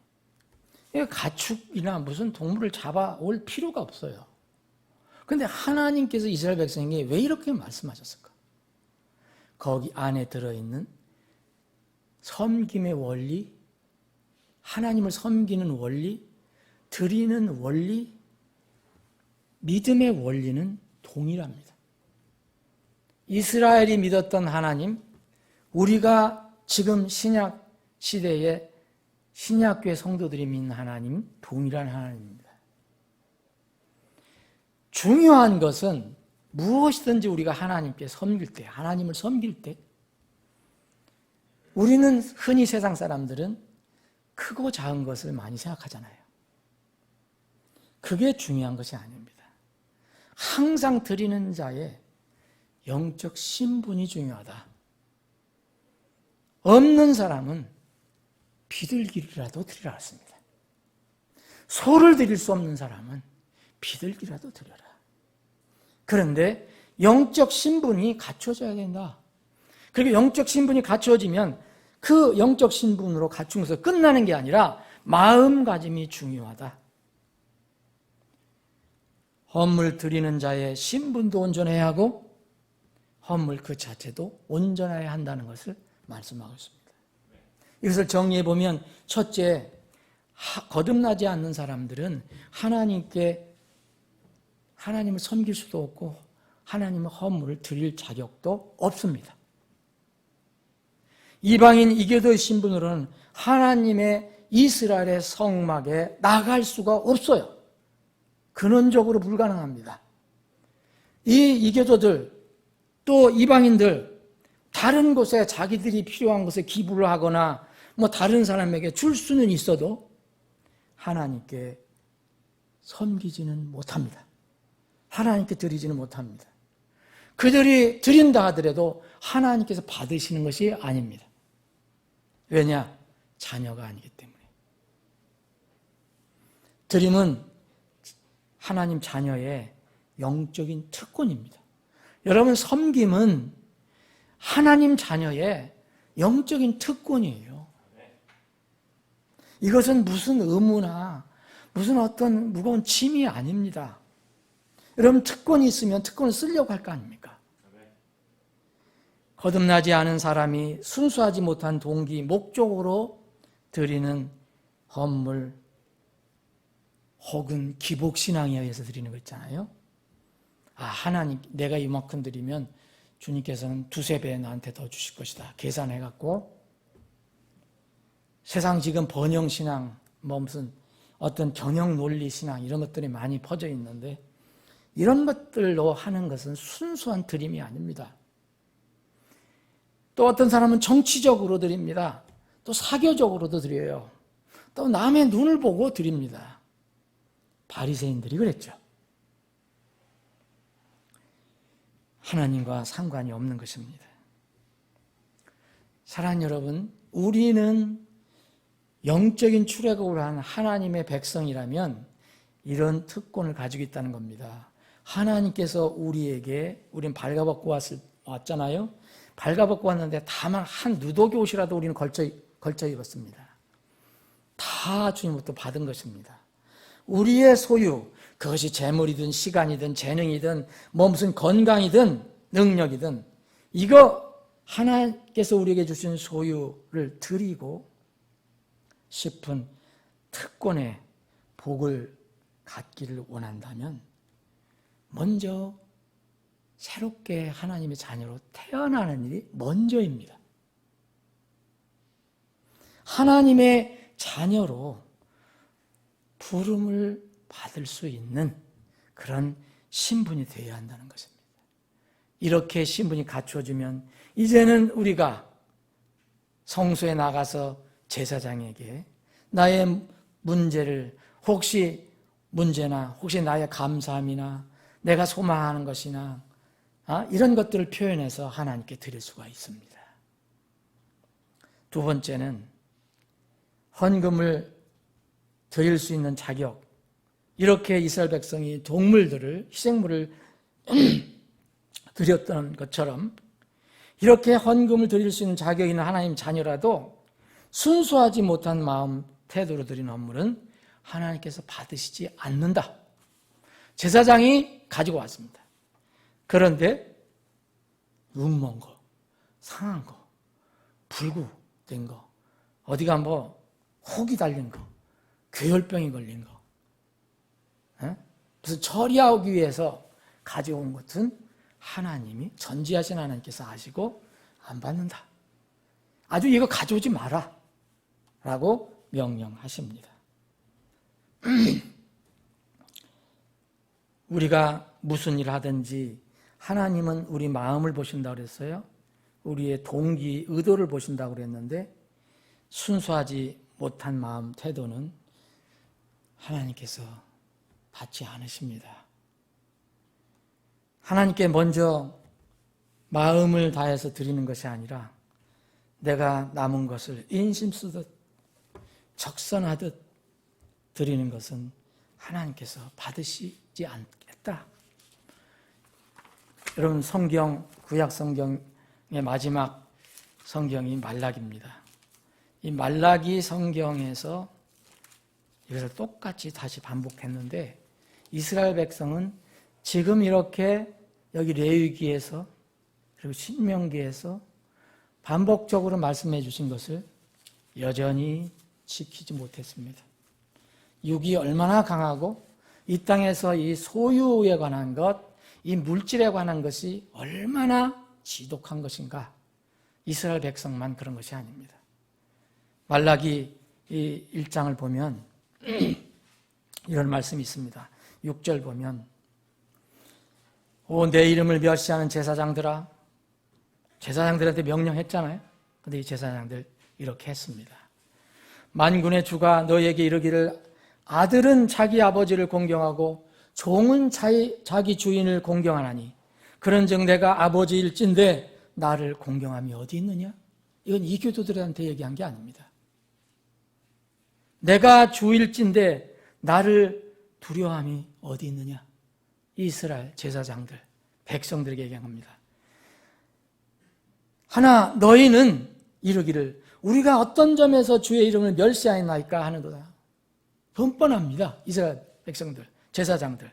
가축이나 무슨 동물을 잡아올 필요가 없어요. 그런데 하나님께서 이스라엘 백성에게 왜 이렇게 말씀하셨을까? 거기 안에 들어있는 섬김의 원리, 하나님을 섬기는 원리, 드리는 원리, 믿음의 원리는 동일합니다. 이스라엘이 믿었던 하나님, 우리가 지금 신약 시대에 신약교회 성도들이 믿는 하나님, 동일한 하나님입니다. 중요한 것은 무엇이든지 우리가 하나님께 섬길 때, 하나님을 섬길 때, 우리는 흔히 세상 사람들은 크고 작은 것을 많이 생각하잖아요. 그게 중요한 것이 아닙니다. 항상 드리는 자의 영적 신분이 중요하다. 없는 사람은 비둘기라도 드리라 했습니다. 소를 드릴 수 없는 사람은 비둘기라도 드려라. 그런데 영적 신분이 갖춰져야 된다. 그리고 영적 신분이 갖춰지면 그 영적 신분으로 갖춘 것을 끝나는 게 아니라 마음가짐이 중요하다. 헌물 드리는 자의 신분도 온전해야 하고 헌물 그 자체도 온전해야 한다는 것을 말씀하고 있습니다. 이것을 정리해 보면, 첫째, 거듭나지 않는 사람들은 하나님을 섬길 수도 없고 하나님의 헌물을 드릴 자격도 없습니다. 이방인 이교도의 신분으로는 하나님의 이스라엘의 성막에 나갈 수가 없어요. 근원적으로 불가능합니다. 이 이교도들, 또 이방인들, 다른 곳에 자기들이 필요한 것에 기부를 하거나 뭐 다른 사람에게 줄 수는 있어도 하나님께 섬기지는 못합니다. 하나님께 드리지는 못합니다. 그들이 드린다 하더라도 하나님께서 받으시는 것이 아닙니다. 왜냐? 자녀가 아니기 때문에. 드림은 하나님 자녀의 영적인 특권입니다. 여러분, 섬김은 하나님 자녀의 영적인 특권이에요. 이것은 무슨 의무나 무슨 어떤 무거운 짐이 아닙니다. 여러분, 특권이 있으면 특권을 쓰려고 할 거 아닙니까? 거듭나지 않은 사람이 순수하지 못한 동기, 목적으로 드리는 헌물 혹은 기복신앙에 의해서 드리는 거 있잖아요. 하나님, 내가 이만큼 드리면 주님께서는 두세 배 나한테 더 주실 것이다. 계산해갖고 세상 지금 번영신앙, 무슨 어떤 경영 논리 신앙 이런 것들이 많이 퍼져 있는데 이런 것들로 하는 것은 순수한 드림이 아닙니다. 또 어떤 사람은 정치적으로 드립니다. 또 사교적으로도 드려요. 또 남의 눈을 보고 드립니다. 바리새인들이 그랬죠. 하나님과 상관이 없는 것입니다. 사랑하는 여러분, 우리는 영적인 출애굽을 한 하나님의 백성이라면 이런 특권을 가지고 있다는 겁니다. 하나님께서 우리에게, 우린 발가벗고 왔잖아요. 발가벗고 왔는데 다만 한 누더기 옷이라도 우리는 걸쳐 입었습니다. 다 주님부터 받은 것입니다. 우리의 소유, 그것이 재물이든 시간이든 재능이든 무슨 건강이든 능력이든 이거 하나님께서 우리에게 주신 소유를 드리고 싶은 특권의 복을 갖기를 원한다면 먼저 새롭게 하나님의 자녀로 태어나는 일이 먼저입니다. 하나님의 자녀로 부름을 받을 수 있는 그런 신분이 되어야 한다는 것입니다. 이렇게 신분이 갖추어지면 이제는 우리가 성소에 나가서 제사장에게 나의 문제를 혹시 나의 감사함이나 내가 소망하는 것이나 이런 것들을 표현해서 하나님께 드릴 수가 있습니다. 두 번째는 헌금을 드릴 수 있는 자격. 이렇게 이스라엘 백성이 동물들을, 희생물을 드렸던 것처럼 이렇게 헌금을 드릴 수 있는 자격이 있는 하나님 자녀라도 순수하지 못한 마음, 태도로 드린 헌물은 하나님께서 받으시지 않는다. 제사장이 가지고 왔습니다. 그런데 눈먼 거, 상한 거, 불구된 거, 어디가 혹이 달린 거, 괴혈병이 걸린 거, 무슨 처리하기 위해서 가져온 것은 하나님이 전지하신 하나님께서 아시고 안 받는다. 아주 이거 가져오지 마라 라고 명령하십니다. 우리가 무슨 일을 하든지 하나님은 우리 마음을 보신다고 그랬어요. 우리의 동기, 의도를 보신다고 그랬는데 순수하지 못한 마음, 태도는 하나님께서 받지 않으십니다. 하나님께 먼저 마음을 다해서 드리는 것이 아니라 내가 남은 것을 인심 쓰듯 적선하듯 드리는 것은 하나님께서 받으시지 않겠다. 여러분, 구약 성경의 마지막 성경이 말라기입니다. 이 말라기 성경에서 이것을 똑같이 다시 반복했는데 이스라엘 백성은 지금 이렇게 여기 레위기에서 그리고 신명기에서 반복적으로 말씀해 주신 것을 여전히 지키지 못했습니다. 육이 얼마나 강하고 이 땅에서 이 소유에 관한 것, 이 물질에 관한 것이 얼마나 지독한 것인가. 이스라엘 백성만 그런 것이 아닙니다. 말라기 이 1장을 보면 이런 말씀이 있습니다. 6절 보면 내 이름을 멸시하는 제사장들아. 제사장들한테 명령했잖아요. 근데 이 제사장들 이렇게 했습니다. 만군의 주가 너에게 이르기를 아들은 자기 아버지를 공경하고 종은 자기 주인을 공경하나니 그런즉 내가 아버지일진데 나를 공경함이 어디 있느냐? 이건 이교도들한테 얘기한 게 아닙니다. 내가 주일진데 나를 두려워함이 어디 있느냐? 이스라엘 제사장들, 백성들에게 얘기한 겁니다. 하나 너희는 이르기를 우리가 어떤 점에서 주의 이름을 멸시하였나이까 하는도다. 뻔뻔합니다. 이스라엘 백성들, 제사장들.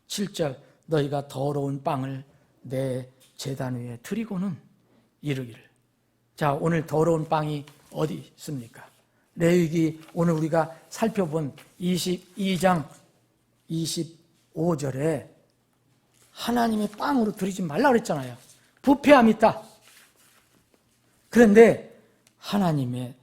7절 너희가 더러운 빵을 내 제단 위에 드리고는 이르기를. 자, 오늘 더러운 빵이 어디 있습니까? 레위기 오늘 우리가 살펴본 22장 25절에 하나님의 빵으로 드리지 말라 그랬잖아요. 부패함이 있다. 그런데 하나님의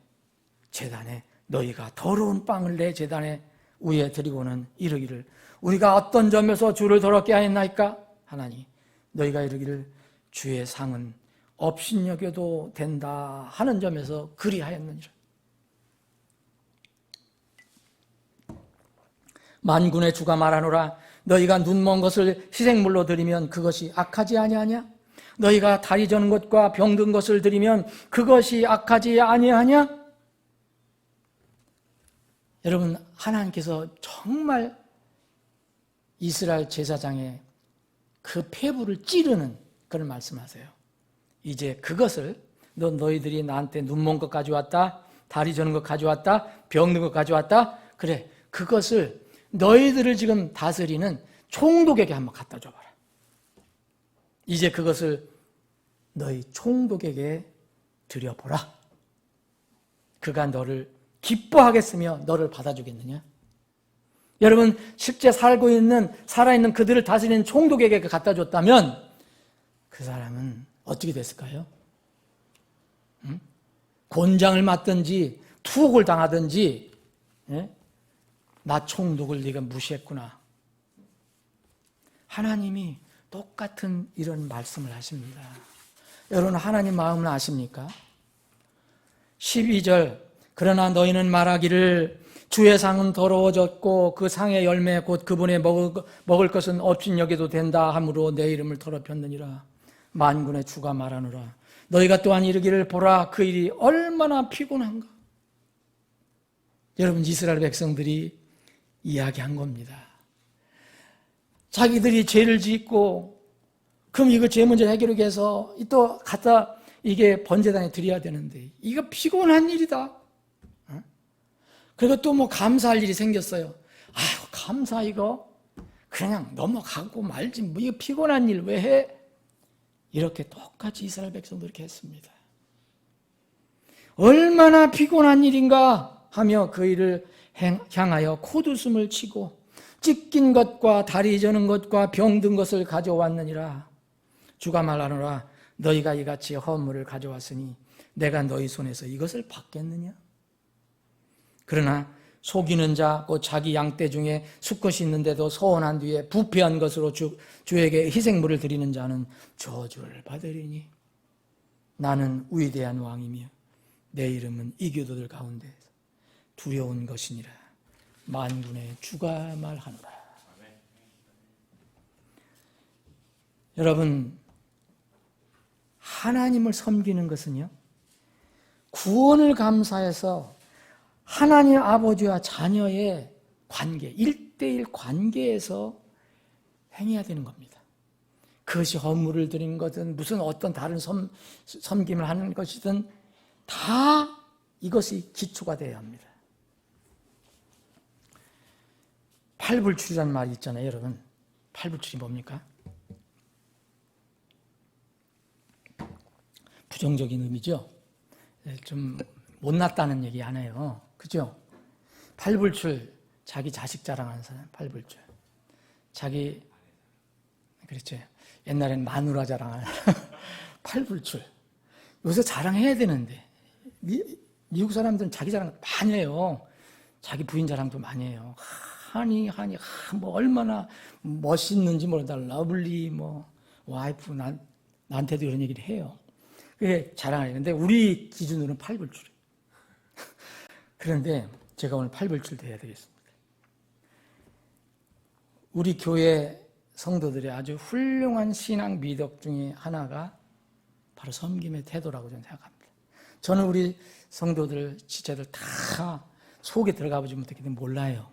제단에 너희가 더러운 빵을 내 제단에 위에 드리고는 이르기를. 우리가 어떤 점에서 주를 더럽게 하였나이까? 하나님 너희가 이르기를 주의 상은 업신여겨도 된다 하는 점에서 그리하였느니라. 만군의 주가 말하노라. 너희가 눈먼 것을 희생물로 드리면 그것이 악하지 아니하냐? 너희가 다리 저는 것과 병든 것을 드리면 그것이 악하지 아니하냐? 여러분, 하나님께서 정말 이스라엘 제사장의 그 폐부를 찌르는 그런 말씀하세요. 이제 그것을 너희들이 나한테 눈먼 것 가져왔다, 다리 저는 것 가져왔다, 병든 것 가져왔다. 그래, 그것을 너희들을 지금 다스리는 총독에게 한번 갖다 줘봐라. 이제 그것을 너희 총독에게 드려보라. 그가 너를 기뻐하겠으며 너를 받아주겠느냐? 여러분, 실제 살아있는 그들을 다스리는 총독에게 갖다 줬다면 그 사람은 어떻게 됐을까요? 곤장을 맞든지 투옥을 당하든지, 예? 나 총독을 네가 무시했구나. 하나님이 똑같은 이런 말씀을 하십니다. 여러분, 하나님 마음은 아십니까? 12절 그러나 너희는 말하기를 주의 상은 더러워졌고 그 상의 열매 곧 그분의 먹을 것은 업신여겨도 된다 하므로 내 이름을 더럽혔느니라. 만군의 주가 말하노라. 너희가 또한 이르기를 보라 그 일이 얼마나 피곤한가. 여러분, 이스라엘 백성들이 이야기한 겁니다. 자기들이 죄를 짓고 그럼 이거 죄 문제 해결하기 위해서 또 갖다 이게 번제단에 드려야 되는데 이거 피곤한 일이다. 그리고 또 뭐 감사할 일이 생겼어요. 아유, 감사 이거 그냥 넘어가고 말지 뭐 이거 피곤한 일 왜 해? 이렇게 똑같이 이스라엘 백성도 이렇게 했습니다. 얼마나 피곤한 일인가 하며 그 일을 향하여 콧웃음을 치고 찢긴 것과 다리 저는 것과 병든 것을 가져왔느니라. 주가 말하노라. 너희가 이같이 허물을 가져왔으니 내가 너희 손에서 이것을 받겠느냐? 그러나 속이는 자, 곧 자기 양떼 중에 수컷이 있는데도 서원한 뒤에 부패한 것으로 주에게 희생물을 드리는 자는 저주를 받으리니 나는 위대한 왕이며 내 이름은 이교도들 가운데 두려운 것이니라. 만군의 주가 말하노라. 여러분, 하나님을 섬기는 것은요, 구원을 감사해서 하나님 아버지와 자녀의 관계, 1:1 관계에서 행해야 되는 겁니다. 그것이 헌물을 드리는 것은 무슨 어떤 다른 섬김을 하는 것이든 다 이것이 기초가 되어야 합니다. 팔불출이라는 말이 있잖아요, 여러분. 팔불출이 뭡니까? 부정적인 의미죠. 좀 못났다는 얘기 안 해요. 그죠? 팔불출, 자기 자식 자랑하는 사람, 팔불출. 자기, 그렇죠. 옛날엔 마누라 자랑하는 팔불출. 요새 자랑해야 되는데, 미국 사람들은 자기 자랑 많이 해요. 자기 부인 자랑도 많이 해요. 뭐 얼마나 멋있는지 모르다. 러블리, 뭐, 와이프, 나한테도 이런 얘기를 해요. 그게 자랑을 했는데, 우리 기준으로는 팔불출이에요. 그런데 제가 오늘 팔불출 해야 되겠습니다. 우리 교회 성도들의 아주 훌륭한 신앙 미덕 중에 하나가 바로 섬김의 태도라고 저는 생각합니다. 저는 우리 성도들, 지체들 다 속에 들어가 보지 못했기 때문에 몰라요.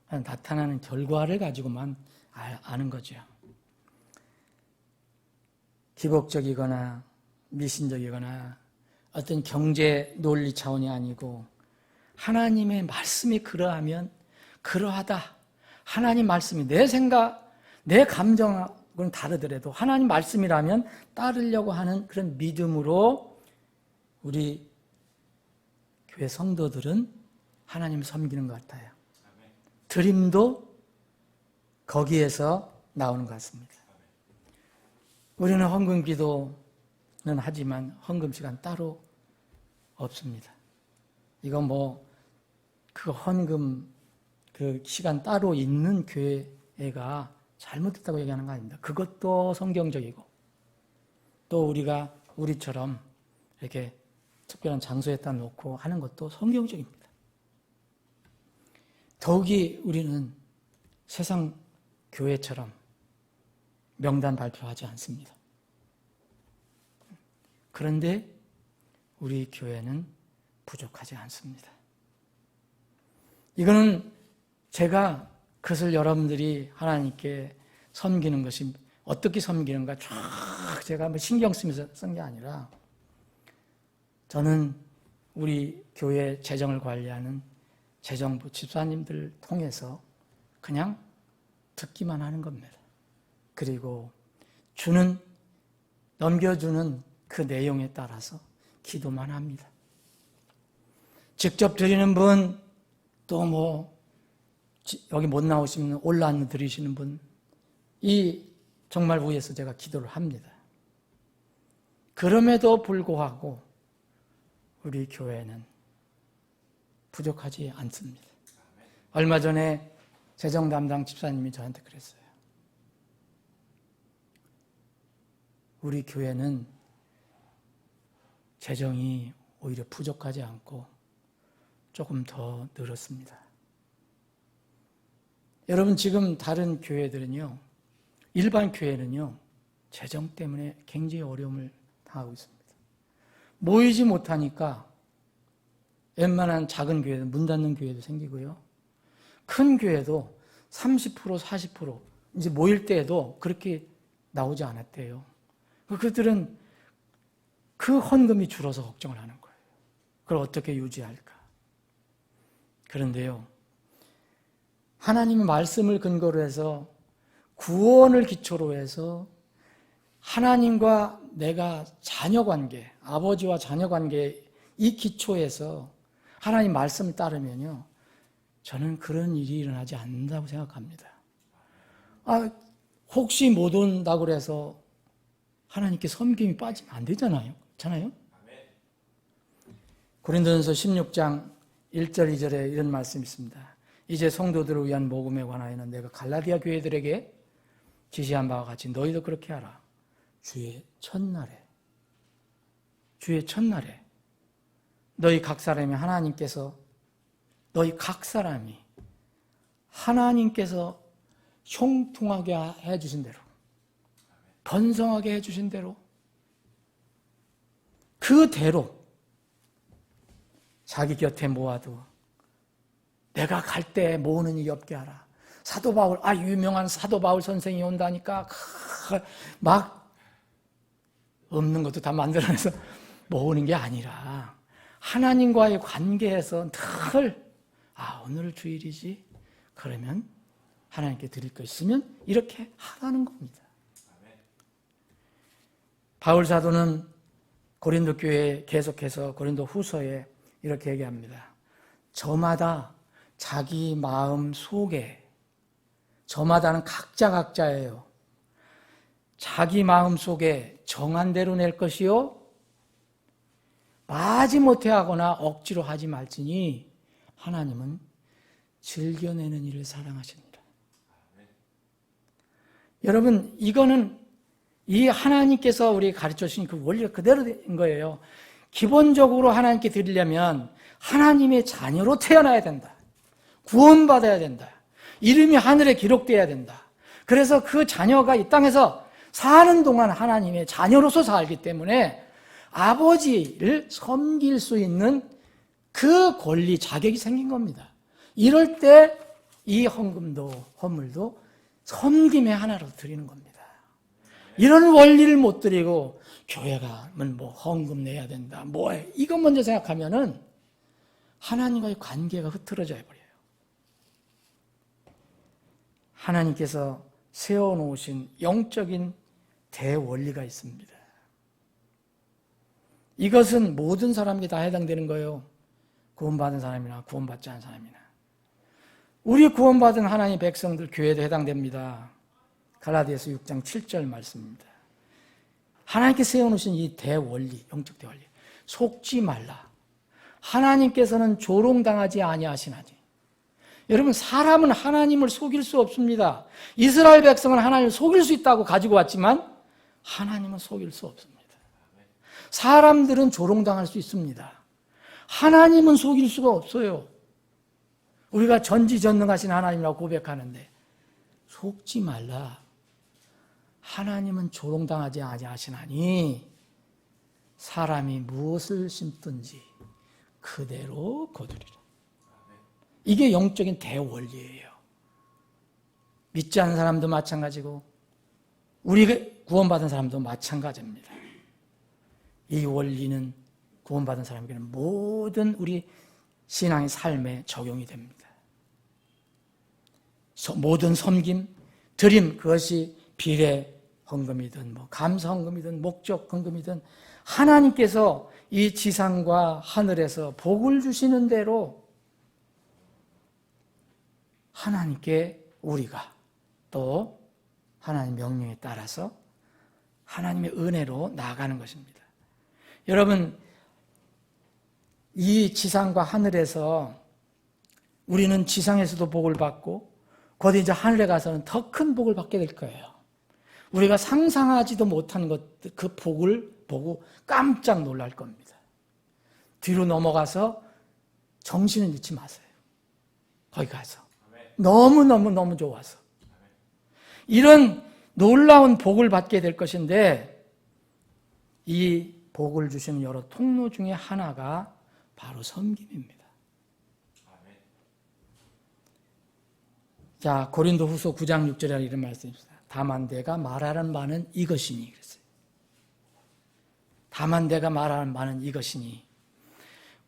나타나는 결과를 가지고만 아는 거죠. 기복적이거나 미신적이거나 어떤 경제 논리 차원이 아니고 하나님의 말씀이 그러하면 그러하다. 하나님 말씀이 내 생각, 내 감정하고는 다르더라도 하나님 말씀이라면 따르려고 하는 그런 믿음으로 우리 교회 성도들은 하나님을 섬기는 것 같아요. 드림도 거기에서 나오는 것 같습니다. 우리는 헌금 기도는 하지만 헌금 시간 따로 없습니다. 이건 그 헌금 그 시간 따로 있는 교회가 잘못됐다고 얘기하는 거 아닙니다. 그것도 성경적이고 또 우리가 우리처럼 이렇게 특별한 장소에다 놓고 하는 것도 성경적입니다. 더욱이 우리는 세상 교회처럼 명단 발표하지 않습니다. 그런데 우리 교회는 부족하지 않습니다. 이거는 제가 그것을 여러분들이 하나님께 섬기는 것이 어떻게 섬기는가 쫙 제가 신경 쓰면서 쓴 게 아니라 저는 우리 교회 재정을 관리하는 재정부 집사님들 통해서 그냥 듣기만 하는 겁니다. 그리고 넘겨주는 그 내용에 따라서 기도만 합니다. 직접 드리는 분, 또 여기 못 나오시면 온라인 드리시는 분, 정말 위해서 제가 기도를 합니다. 그럼에도 불구하고 우리 교회는 부족하지 않습니다. 얼마 전에 재정 담당 집사님이 저한테 그랬어요. 우리 교회는 재정이 오히려 부족하지 않고 조금 더 늘었습니다. 여러분 지금 다른 교회들은요, 일반 교회는요, 재정 때문에 굉장히 어려움을 당하고 있습니다. 모이지 못하니까 웬만한 작은 교회도 문 닫는 교회도 생기고요. 큰 교회도 30%, 40% 이제 모일 때에도 그렇게 나오지 않았대요. 그들은 그 헌금이 줄어서 걱정을 하는 거예요. 그걸 어떻게 유지할까? 그런데요, 하나님의 말씀을 근거로 해서 구원을 기초로 해서 하나님과 내가 자녀관계, 아버지와 자녀관계 이 기초에서 하나님 말씀을 따르면요, 저는 그런 일이 일어나지 않는다고 생각합니다. 혹시 못 온다고 그래서 하나님께 섬김이 빠지면 안 되잖아요. 그렇잖아요? 고린도전서 16장 1절 2절에 이런 말씀이 있습니다. 이제 성도들을 위한 모금에 관하여는 내가 갈라디아 교회들에게 지시한 바와 같이 너희도 그렇게 하라. 주의 첫날에 너희 각 사람이 하나님께서 형통하게 해주신 대로, 번성하게 해주신 대로, 그대로 자기 곁에 모아도 내가 갈 때 모으는 일이 없게 하라. 사도 바울, 유명한 사도 바울 선생이 온다니까 막 없는 것도 다 만들어내서 모으는 게 아니라 하나님과의 관계에서 늘 오늘 주일이지? 그러면 하나님께 드릴 거 있으면 이렇게 하라는 겁니다. 바울 사도는 고린도 교회에 계속해서 고린도 후서에 이렇게 얘기합니다. 저마다 자기 마음 속에, 저마다는 각자예요. 자기 마음 속에 정한 대로 낼 것이요 마지못해 하거나 억지로 하지 말지니 하나님은 즐겨내는 일을 사랑하십니다. 여러분, 이거는 이 하나님께서 우리에게 가르쳐 주신 그 원리가 그대로인 거예요. 기본적으로 하나님께 드리려면 하나님의 자녀로 태어나야 된다. 구원받아야 된다. 이름이 하늘에 기록돼야 된다. 그래서 그 자녀가 이 땅에서 사는 동안 하나님의 자녀로서 살기 때문에 아버지를 섬길 수 있는 그 권리, 자격이 생긴 겁니다. 이럴 때 이 헌금도, 헌물도 섬김의 하나로 드리는 겁니다. 이런 원리를 못 드리고 교회가 뭐 헌금 내야 된다, 뭐해 이것 먼저 생각하면은 하나님과의 관계가 흐트러져 버려요. 하나님께서 세워놓으신 영적인 대원리가 있습니다. 이것은 모든 사람에게 다 해당되는 거예요. 구원받은 사람이나 구원받지 않은 사람이나. 우리 구원받은 하나님의 백성들 교회도 해당됩니다. 갈라디아서 6장 7절 말씀입니다. 하나님께 세워놓으신 이 대원리, 영적 대원리, 속지 말라. 하나님께서는 조롱당하지 아니하시나니. 여러분, 사람은 하나님을 속일 수 없습니다. 이스라엘 백성은 하나님을 속일 수 있다고 가지고 왔지만 하나님은 속일 수 없습니다. 사람들은 조롱당할 수 있습니다. 하나님은 속일 수가 없어요. 우리가 전지전능하신 하나님이라고 고백하는데 속지 말라. 하나님은 조롱당하지 아니하시나니 사람이 무엇을 심든지 그대로 거두리라. 이게 영적인 대원리예요. 믿지 않는 사람도 마찬가지고 우리 구원받은 사람도 마찬가지입니다. 이 원리는 구원받은 사람에게는 모든 우리 신앙의 삶에 적용이 됩니다. 모든 섬김, 드림, 그것이 비례 헌금이든 감사 헌금이든 목적 헌금이든 하나님께서 이 지상과 하늘에서 복을 주시는 대로 하나님께 우리가 또 하나님 명령에 따라서 하나님의 은혜로 나아가는 것입니다. 여러분, 이 지상과 하늘에서 우리는 지상에서도 복을 받고 곧 이제 하늘에 가서는 더 큰 복을 받게 될 거예요. 우리가 상상하지도 못한 것들, 그 복을 보고 깜짝 놀랄 겁니다. 뒤로 넘어가서 정신을 잃지 마세요. 거기 가서. 너무너무 좋아서. 이런 놀라운 복을 받게 될 것인데 이 복을 주시는 여러 통로 중에 하나가 바로 섬김입니다. 자, 고린도후서 9장 6절에 이런 말씀이 있습니다. 다만 내가 말하는 바는 이것이니 그랬어요. 다만 내가 말하는 바는 이것이니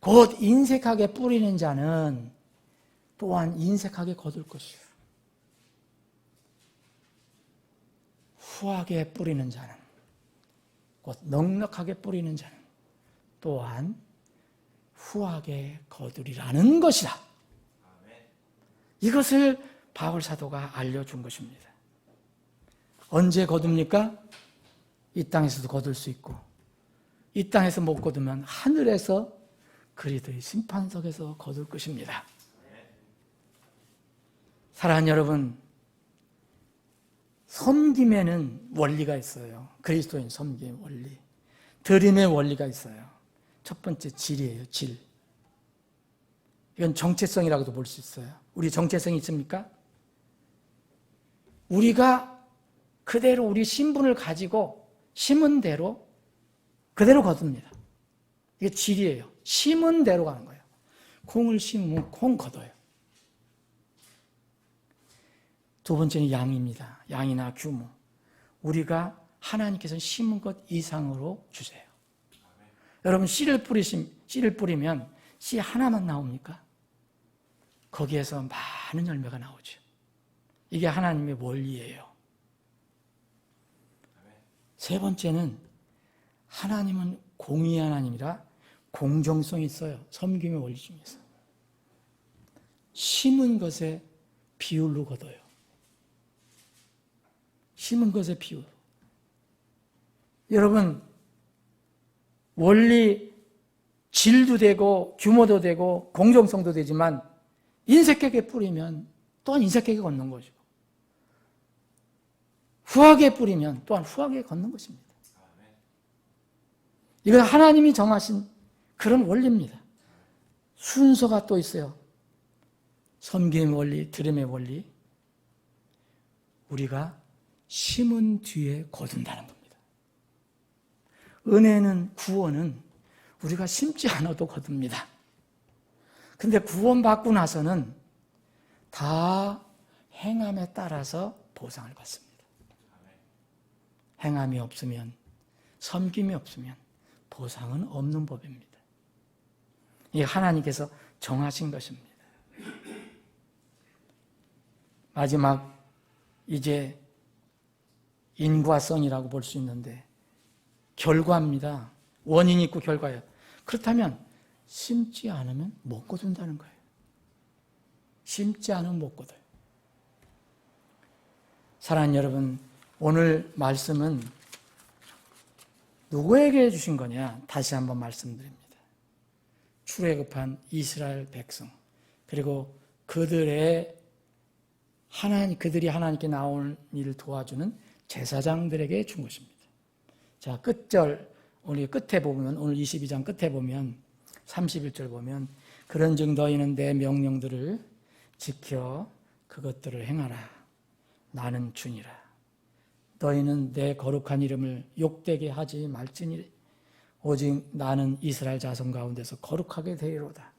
곧 인색하게 뿌리는 자는 또한 인색하게 거둘 것이요. 후하게 뿌리는 자는 곧 넉넉하게 뿌리는 자는 또한 후하게 거두리라는 것이다. 이것을 바울 사도가 알려준 것입니다. 언제 거둡니까? 이 땅에서도 거둘 수 있고 이 땅에서 못 거두면 하늘에서 그리스도의 심판석에서 거둘 것입니다. 사랑하는 여러분, 섬김에는 원리가 있어요. 그리스도인 섬김의 원리, 드림의 원리가 있어요. 첫 번째 질이에요. 질. 이건 정체성이라고도 볼 수 있어요. 우리 정체성이 있습니까? 우리가 그대로 우리 신분을 가지고 심은 대로 그대로 거둡니다. 이게 질이에요. 심은 대로 가는 거예요. 콩을 심으면 콩 거둬요. 두 번째는 양입니다. 양이나 규모. 우리가 하나님께서 심은 것 이상으로 주세요. 여러분, 씨를 뿌리면 씨 하나만 나옵니까? 거기에서 많은 열매가 나오죠. 이게 하나님의 원리예요. 세 번째는 하나님은 공의 하나님이라 공정성이 있어요. 섬김의 원리 중에서. 심은 것에 비율로 거둬요. 심은 것의 비율. 여러분, 원리 질도 되고 규모도 되고 공정성도 되지만 인색하게 뿌리면 또한 인색하게 걷는 것이고 후하게 뿌리면 또한 후하게 걷는 것입니다. 이건 하나님이 정하신 그런 원리입니다. 순서가 또 있어요. 섬김의 원리, 드림의 원리. 우리가 심은 뒤에 거둔다는 겁니다. 은혜는, 구원은 우리가 심지 않아도 거둡니다. 근데 구원받고 나서는 다 행함에 따라서 보상을 받습니다. 행함이 없으면, 섬김이 없으면 보상은 없는 법입니다. 이게 하나님께서 정하신 것입니다. 마지막 이제 인과성이라고 볼 수 있는데 결과입니다. 원인이 있고 결과예요. 그렇다면 심지 않으면 못 거둔다는 거예요. 심지 않으면 못 거둬요. 사랑하는 여러분, 오늘 말씀은 누구에게 주신 거냐? 다시 한번 말씀드립니다. 출애굽한 이스라엘 백성, 그리고 그들이 하나님께 나온 일을 도와주는 제사장들에게 준 것입니다. 자, 끝절, 오늘 끝에 보면, 오늘 22장 끝에 보면 31절 보면 그런즉 너희는 내 명령들을 지켜 그것들을 행하라. 나는 주니라. 너희는 내 거룩한 이름을 욕되게 하지 말지니 오직 나는 이스라엘 자손 가운데서 거룩하게 되리로다.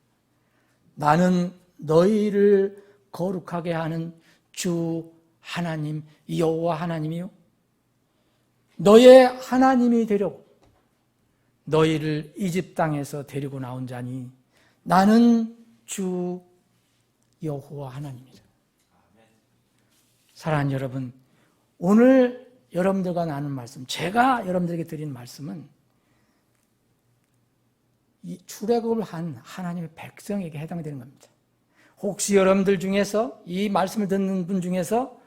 나는 너희를 거룩하게 하는 주 하나님 여호와 하나님이요 너의 하나님이 되려고 너희를 이집 땅에서 데리고 나온 자니 나는 주 여호와 하나님이라. 사랑하는 여러분, 오늘 여러분들과 나눈 말씀, 제가 여러분들에게 드린 말씀은 이 출애굽을 한 하나님의 백성에게 해당되는 겁니다. 혹시 여러분들 중에서 이 말씀을 듣는 분 중에서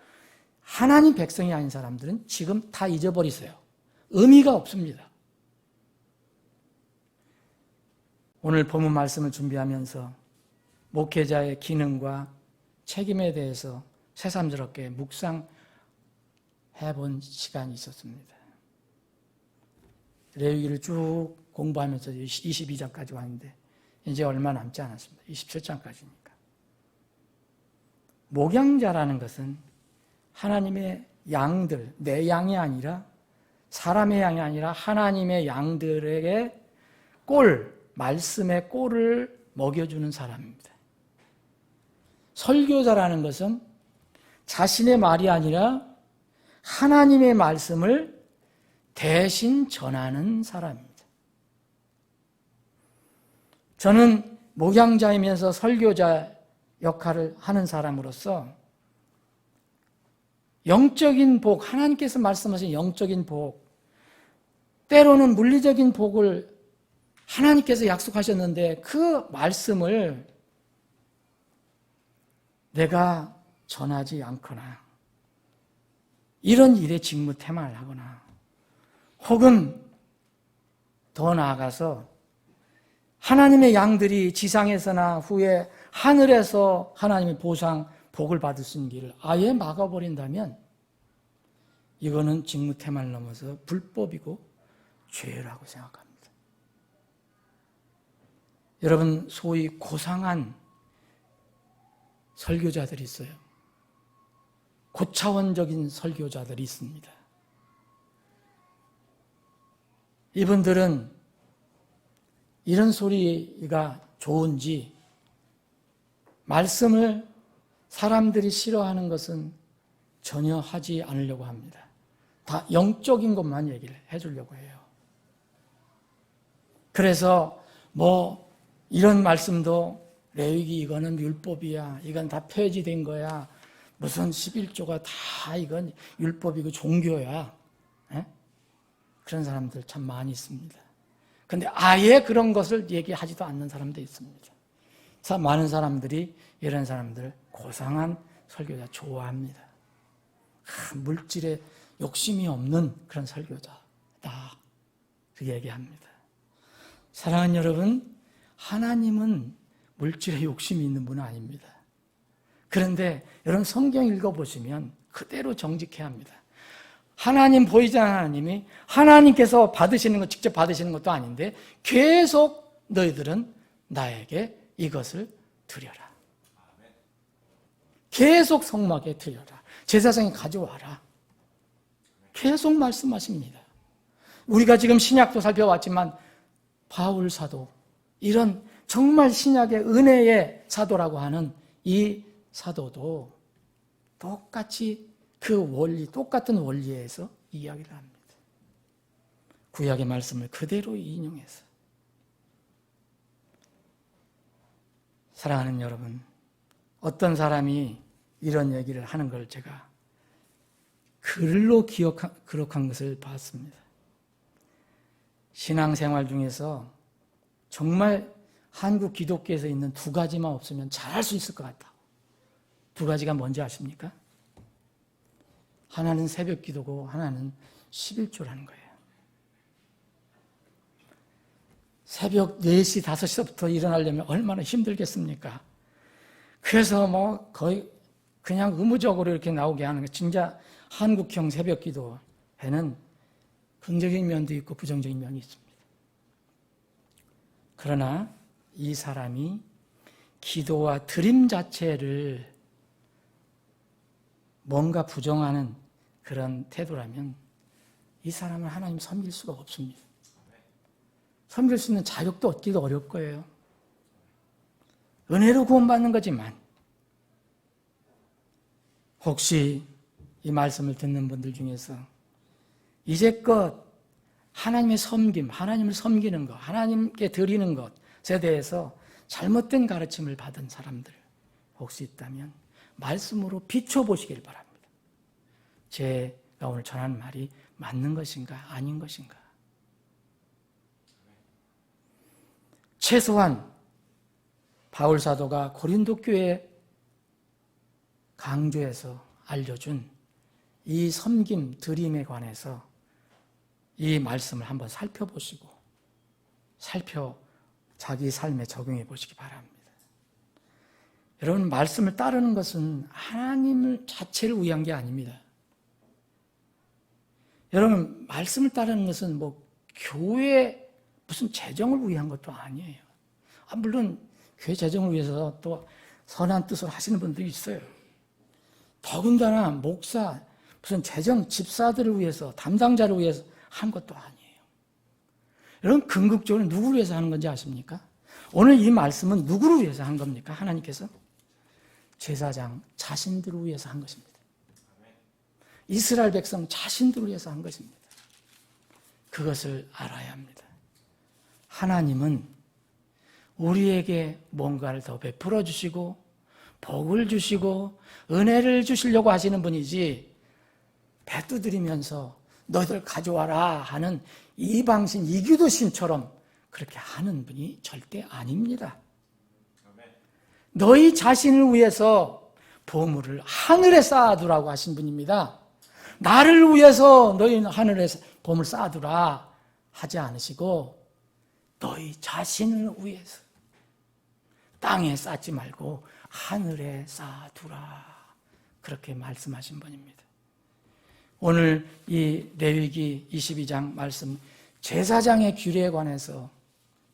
하나님 백성이 아닌 사람들은 지금 다 잊어버리세요. 의미가 없습니다. 오늘 본문 말씀을 준비하면서 목회자의 기능과 책임에 대해서 새삼스럽게 묵상해 본 시간이 있었습니다. 레위기를 쭉 공부하면서 22장까지 왔는데 이제 얼마 남지 않았습니다. 27장까지니까. 목양자라는 것은 하나님의 양들, 내 양이 아니라 사람의 양이 아니라 하나님의 양들에게 말씀의 꼴을 먹여주는 사람입니다. 설교자라는 것은 자신의 말이 아니라 하나님의 말씀을 대신 전하는 사람입니다. 저는 목양자이면서 설교자 역할을 하는 사람으로서 영적인 복, 하나님께서 말씀하신 영적인 복, 때로는 물리적인 복을 하나님께서 약속하셨는데 그 말씀을 내가 전하지 않거나 이런 일에 직무태만을 하거나 혹은 더 나아가서 하나님의 양들이 지상에서나 후에 하늘에서 하나님의 복을 받을 수 있는 길을 아예 막아버린다면 이거는 직무태만을 넘어서 불법이고 죄라고 생각합니다. 여러분, 소위 고상한 설교자들이 있어요. 고차원적인 설교자들이 있습니다. 이분들은 이런 소리가 좋은지 말씀을 사람들이 싫어하는 것은 전혀 하지 않으려고 합니다. 다 영적인 것만 얘기를 해주려고 해요. 그래서 이런 말씀도 레위기 이거는 율법이야. 이건 다 폐지된 거야. 무슨 11조가 다 이건 율법이고 종교야. 에? 그런 사람들 참 많이 있습니다. 그런데 아예 그런 것을 얘기하지도 않는 사람도 있습니다. 많은 사람들이 이런 사람들 고상한 설교자 좋아합니다. 물질에 욕심이 없는 그런 설교자다. 그렇게 얘기합니다. 사랑하는 여러분, 하나님은 물질에 욕심이 있는 분은 아닙니다. 그런데 여러분 성경 읽어보시면 그대로 정직해야 합니다. 하나님 보이지 않는 하나님이 하나님께서 받으시는 것 직접 받으시는 것도 아닌데 계속 너희들은 나에게 이것을 드려라. 계속 성막에 드려라. 제사장이 가져와라. 계속 말씀하십니다. 우리가 지금 신약도 살펴봤지만 바울 사도, 이런 정말 신약의 은혜의 사도라고 하는 이 사도도 똑같이 그 원리, 똑같은 원리에서 이야기를 합니다. 구약의 말씀을 그대로 인용해서 사랑하는 여러분, 어떤 사람이 이런 얘기를 하는 걸 제가 글로 기록한 것을 봤습니다. 신앙생활 중에서 정말 한국 기독교에서 있는 두 가지만 없으면 잘할 수 있을 것 같다. 두 가지가 뭔지 아십니까? 하나는 새벽 기도고 하나는 11조라는 거예요. 새벽 4시, 5시부터 일어나려면 얼마나 힘들겠습니까? 그래서 뭐 거의 그냥 의무적으로 이렇게 나오게 하는 거, 진짜 한국형 새벽 기도에는 긍정적인 면도 있고 부정적인 면이 있습니다. 그러나 이 사람이 기도와 드림 자체를 뭔가 부정하는 그런 태도라면 이 사람은 하나님 섬길 수가 없습니다. 섬길 수 있는 자격도 얻기도 어려울 거예요. 은혜로 구원받는 거지만 혹시 이 말씀을 듣는 분들 중에서 이제껏 하나님의 섬김, 하나님을 섬기는 것, 하나님께 드리는 것에 대해서 잘못된 가르침을 받은 사람들 혹시 있다면 말씀으로 비춰보시길 바랍니다. 제가 오늘 전하는 말이 맞는 것인가 아닌 것인가. 최소한 바울 사도가 고린도 교회에 강조해서 알려준 이 섬김, 드림에 관해서 이 말씀을 한번 살펴보시고 자기 삶에 적용해 보시기 바랍니다. 여러분, 말씀을 따르는 것은 하나님 자체를 위한 게 아닙니다. 여러분, 말씀을 따르는 것은 뭐 교회 무슨 재정을 위한 것도 아니에요. 물론 교회 재정을 위해서 또 선한 뜻으로 하시는 분들이 있어요. 더군다나 목사, 무슨 재정 집사들을 위해서, 담당자를 위해서 한 것도 아니에요. 여러분, 궁극적으로 누구를 위해서 하는 건지 아십니까? 오늘 이 말씀은 누구를 위해서 한 겁니까? 하나님께서 제사장 자신들을 위해서 한 것입니다. 이스라엘 백성 자신들을 위해서 한 것입니다. 그것을 알아야 합니다. 하나님은 우리에게 뭔가를 더 베풀어 주시고 복을 주시고 은혜를 주시려고 하시는 분이지, 배 두드리면서 너희들 가져와라 하는 이방신, 이교도신처럼 그렇게 하는 분이 절대 아닙니다. 너희 자신을 위해서 보물을 하늘에 쌓아두라고 하신 분입니다. 나를 위해서 너희는 하늘에 보물 쌓아두라 하지 않으시고 너희 자신을 위해서 땅에 쌓지 말고 하늘에 쌓아두라, 그렇게 말씀하신 분입니다. 오늘 이 레위기 22장 말씀, 제사장의 규례에 관해서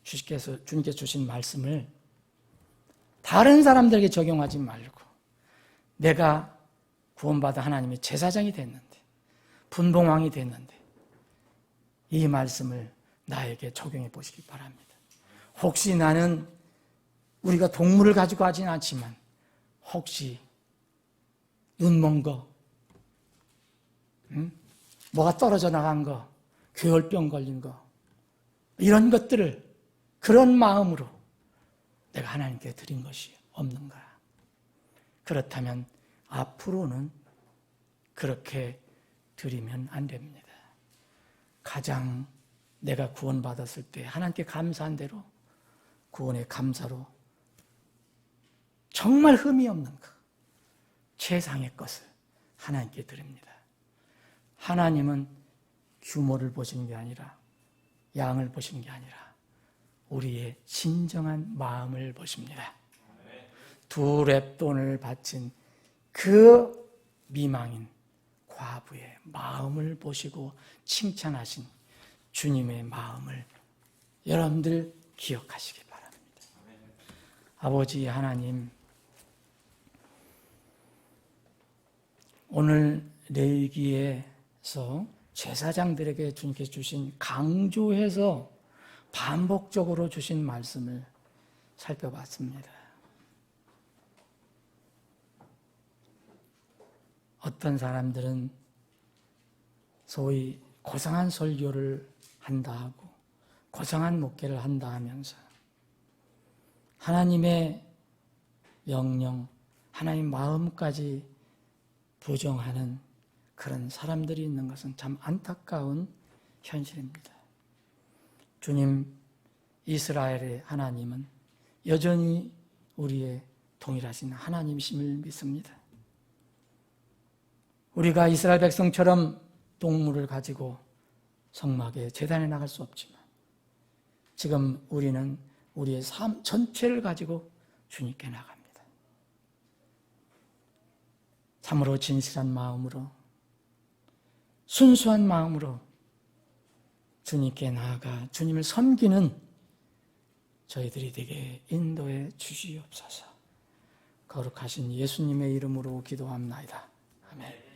주님께서 주신 말씀을 다른 사람들에게 적용하지 말고 내가 구원받아 하나님의 제사장이 됐는데, 분봉왕이 됐는데 이 말씀을 나에게 적용해 보시기 바랍니다. 혹시 나는, 우리가 동물을 가지고 하진 않지만 혹시 눈먼 거, 뭐가 떨어져 나간 거, 괴혈병 걸린 거, 이런 것들을 그런 마음으로 내가 하나님께 드린 것이 없는가? 그렇다면 앞으로는 그렇게 드리면 안 됩니다. 가장 내가 구원받았을 때 하나님께 감사한 대로 구원의 감사로 정말 흠이 없는 것, 최상의 것을 하나님께 드립니다. 하나님은 규모를 보시는 게 아니라, 양을 보시는 게 아니라 우리의 진정한 마음을 보십니다. 두 렙돈을 바친 그 미망인 과부의 마음을 보시고 칭찬하신 주님의 마음을 여러분들 기억하시기 바랍니다. 아버지 하나님, 오늘 레위기에서 제사장들에게 주님께서 주신, 강조해서 반복적으로 주신 말씀을 살펴봤습니다. 어떤 사람들은 소위 고상한 설교를 한다 하고 고상한 목회를 한다 하면서 하나님의 명령, 하나님 마음까지 부정하는 그런 사람들이 있는 것은 참 안타까운 현실입니다. 주님, 이스라엘의 하나님은 여전히 우리의 동일하신 하나님이심을 믿습니다. 우리가 이스라엘 백성처럼 동물을 가지고 성막에 제단에 나갈 수 없지만 지금 우리는 우리의 삶 전체를 가지고 주님께 나갑니다. 참으로 진실한 마음으로 순수한 마음으로 주님께 나아가 주님을 섬기는 저희들이 되게 인도해 주시옵소서. 거룩하신 예수님의 이름으로 기도합나이다. 아멘.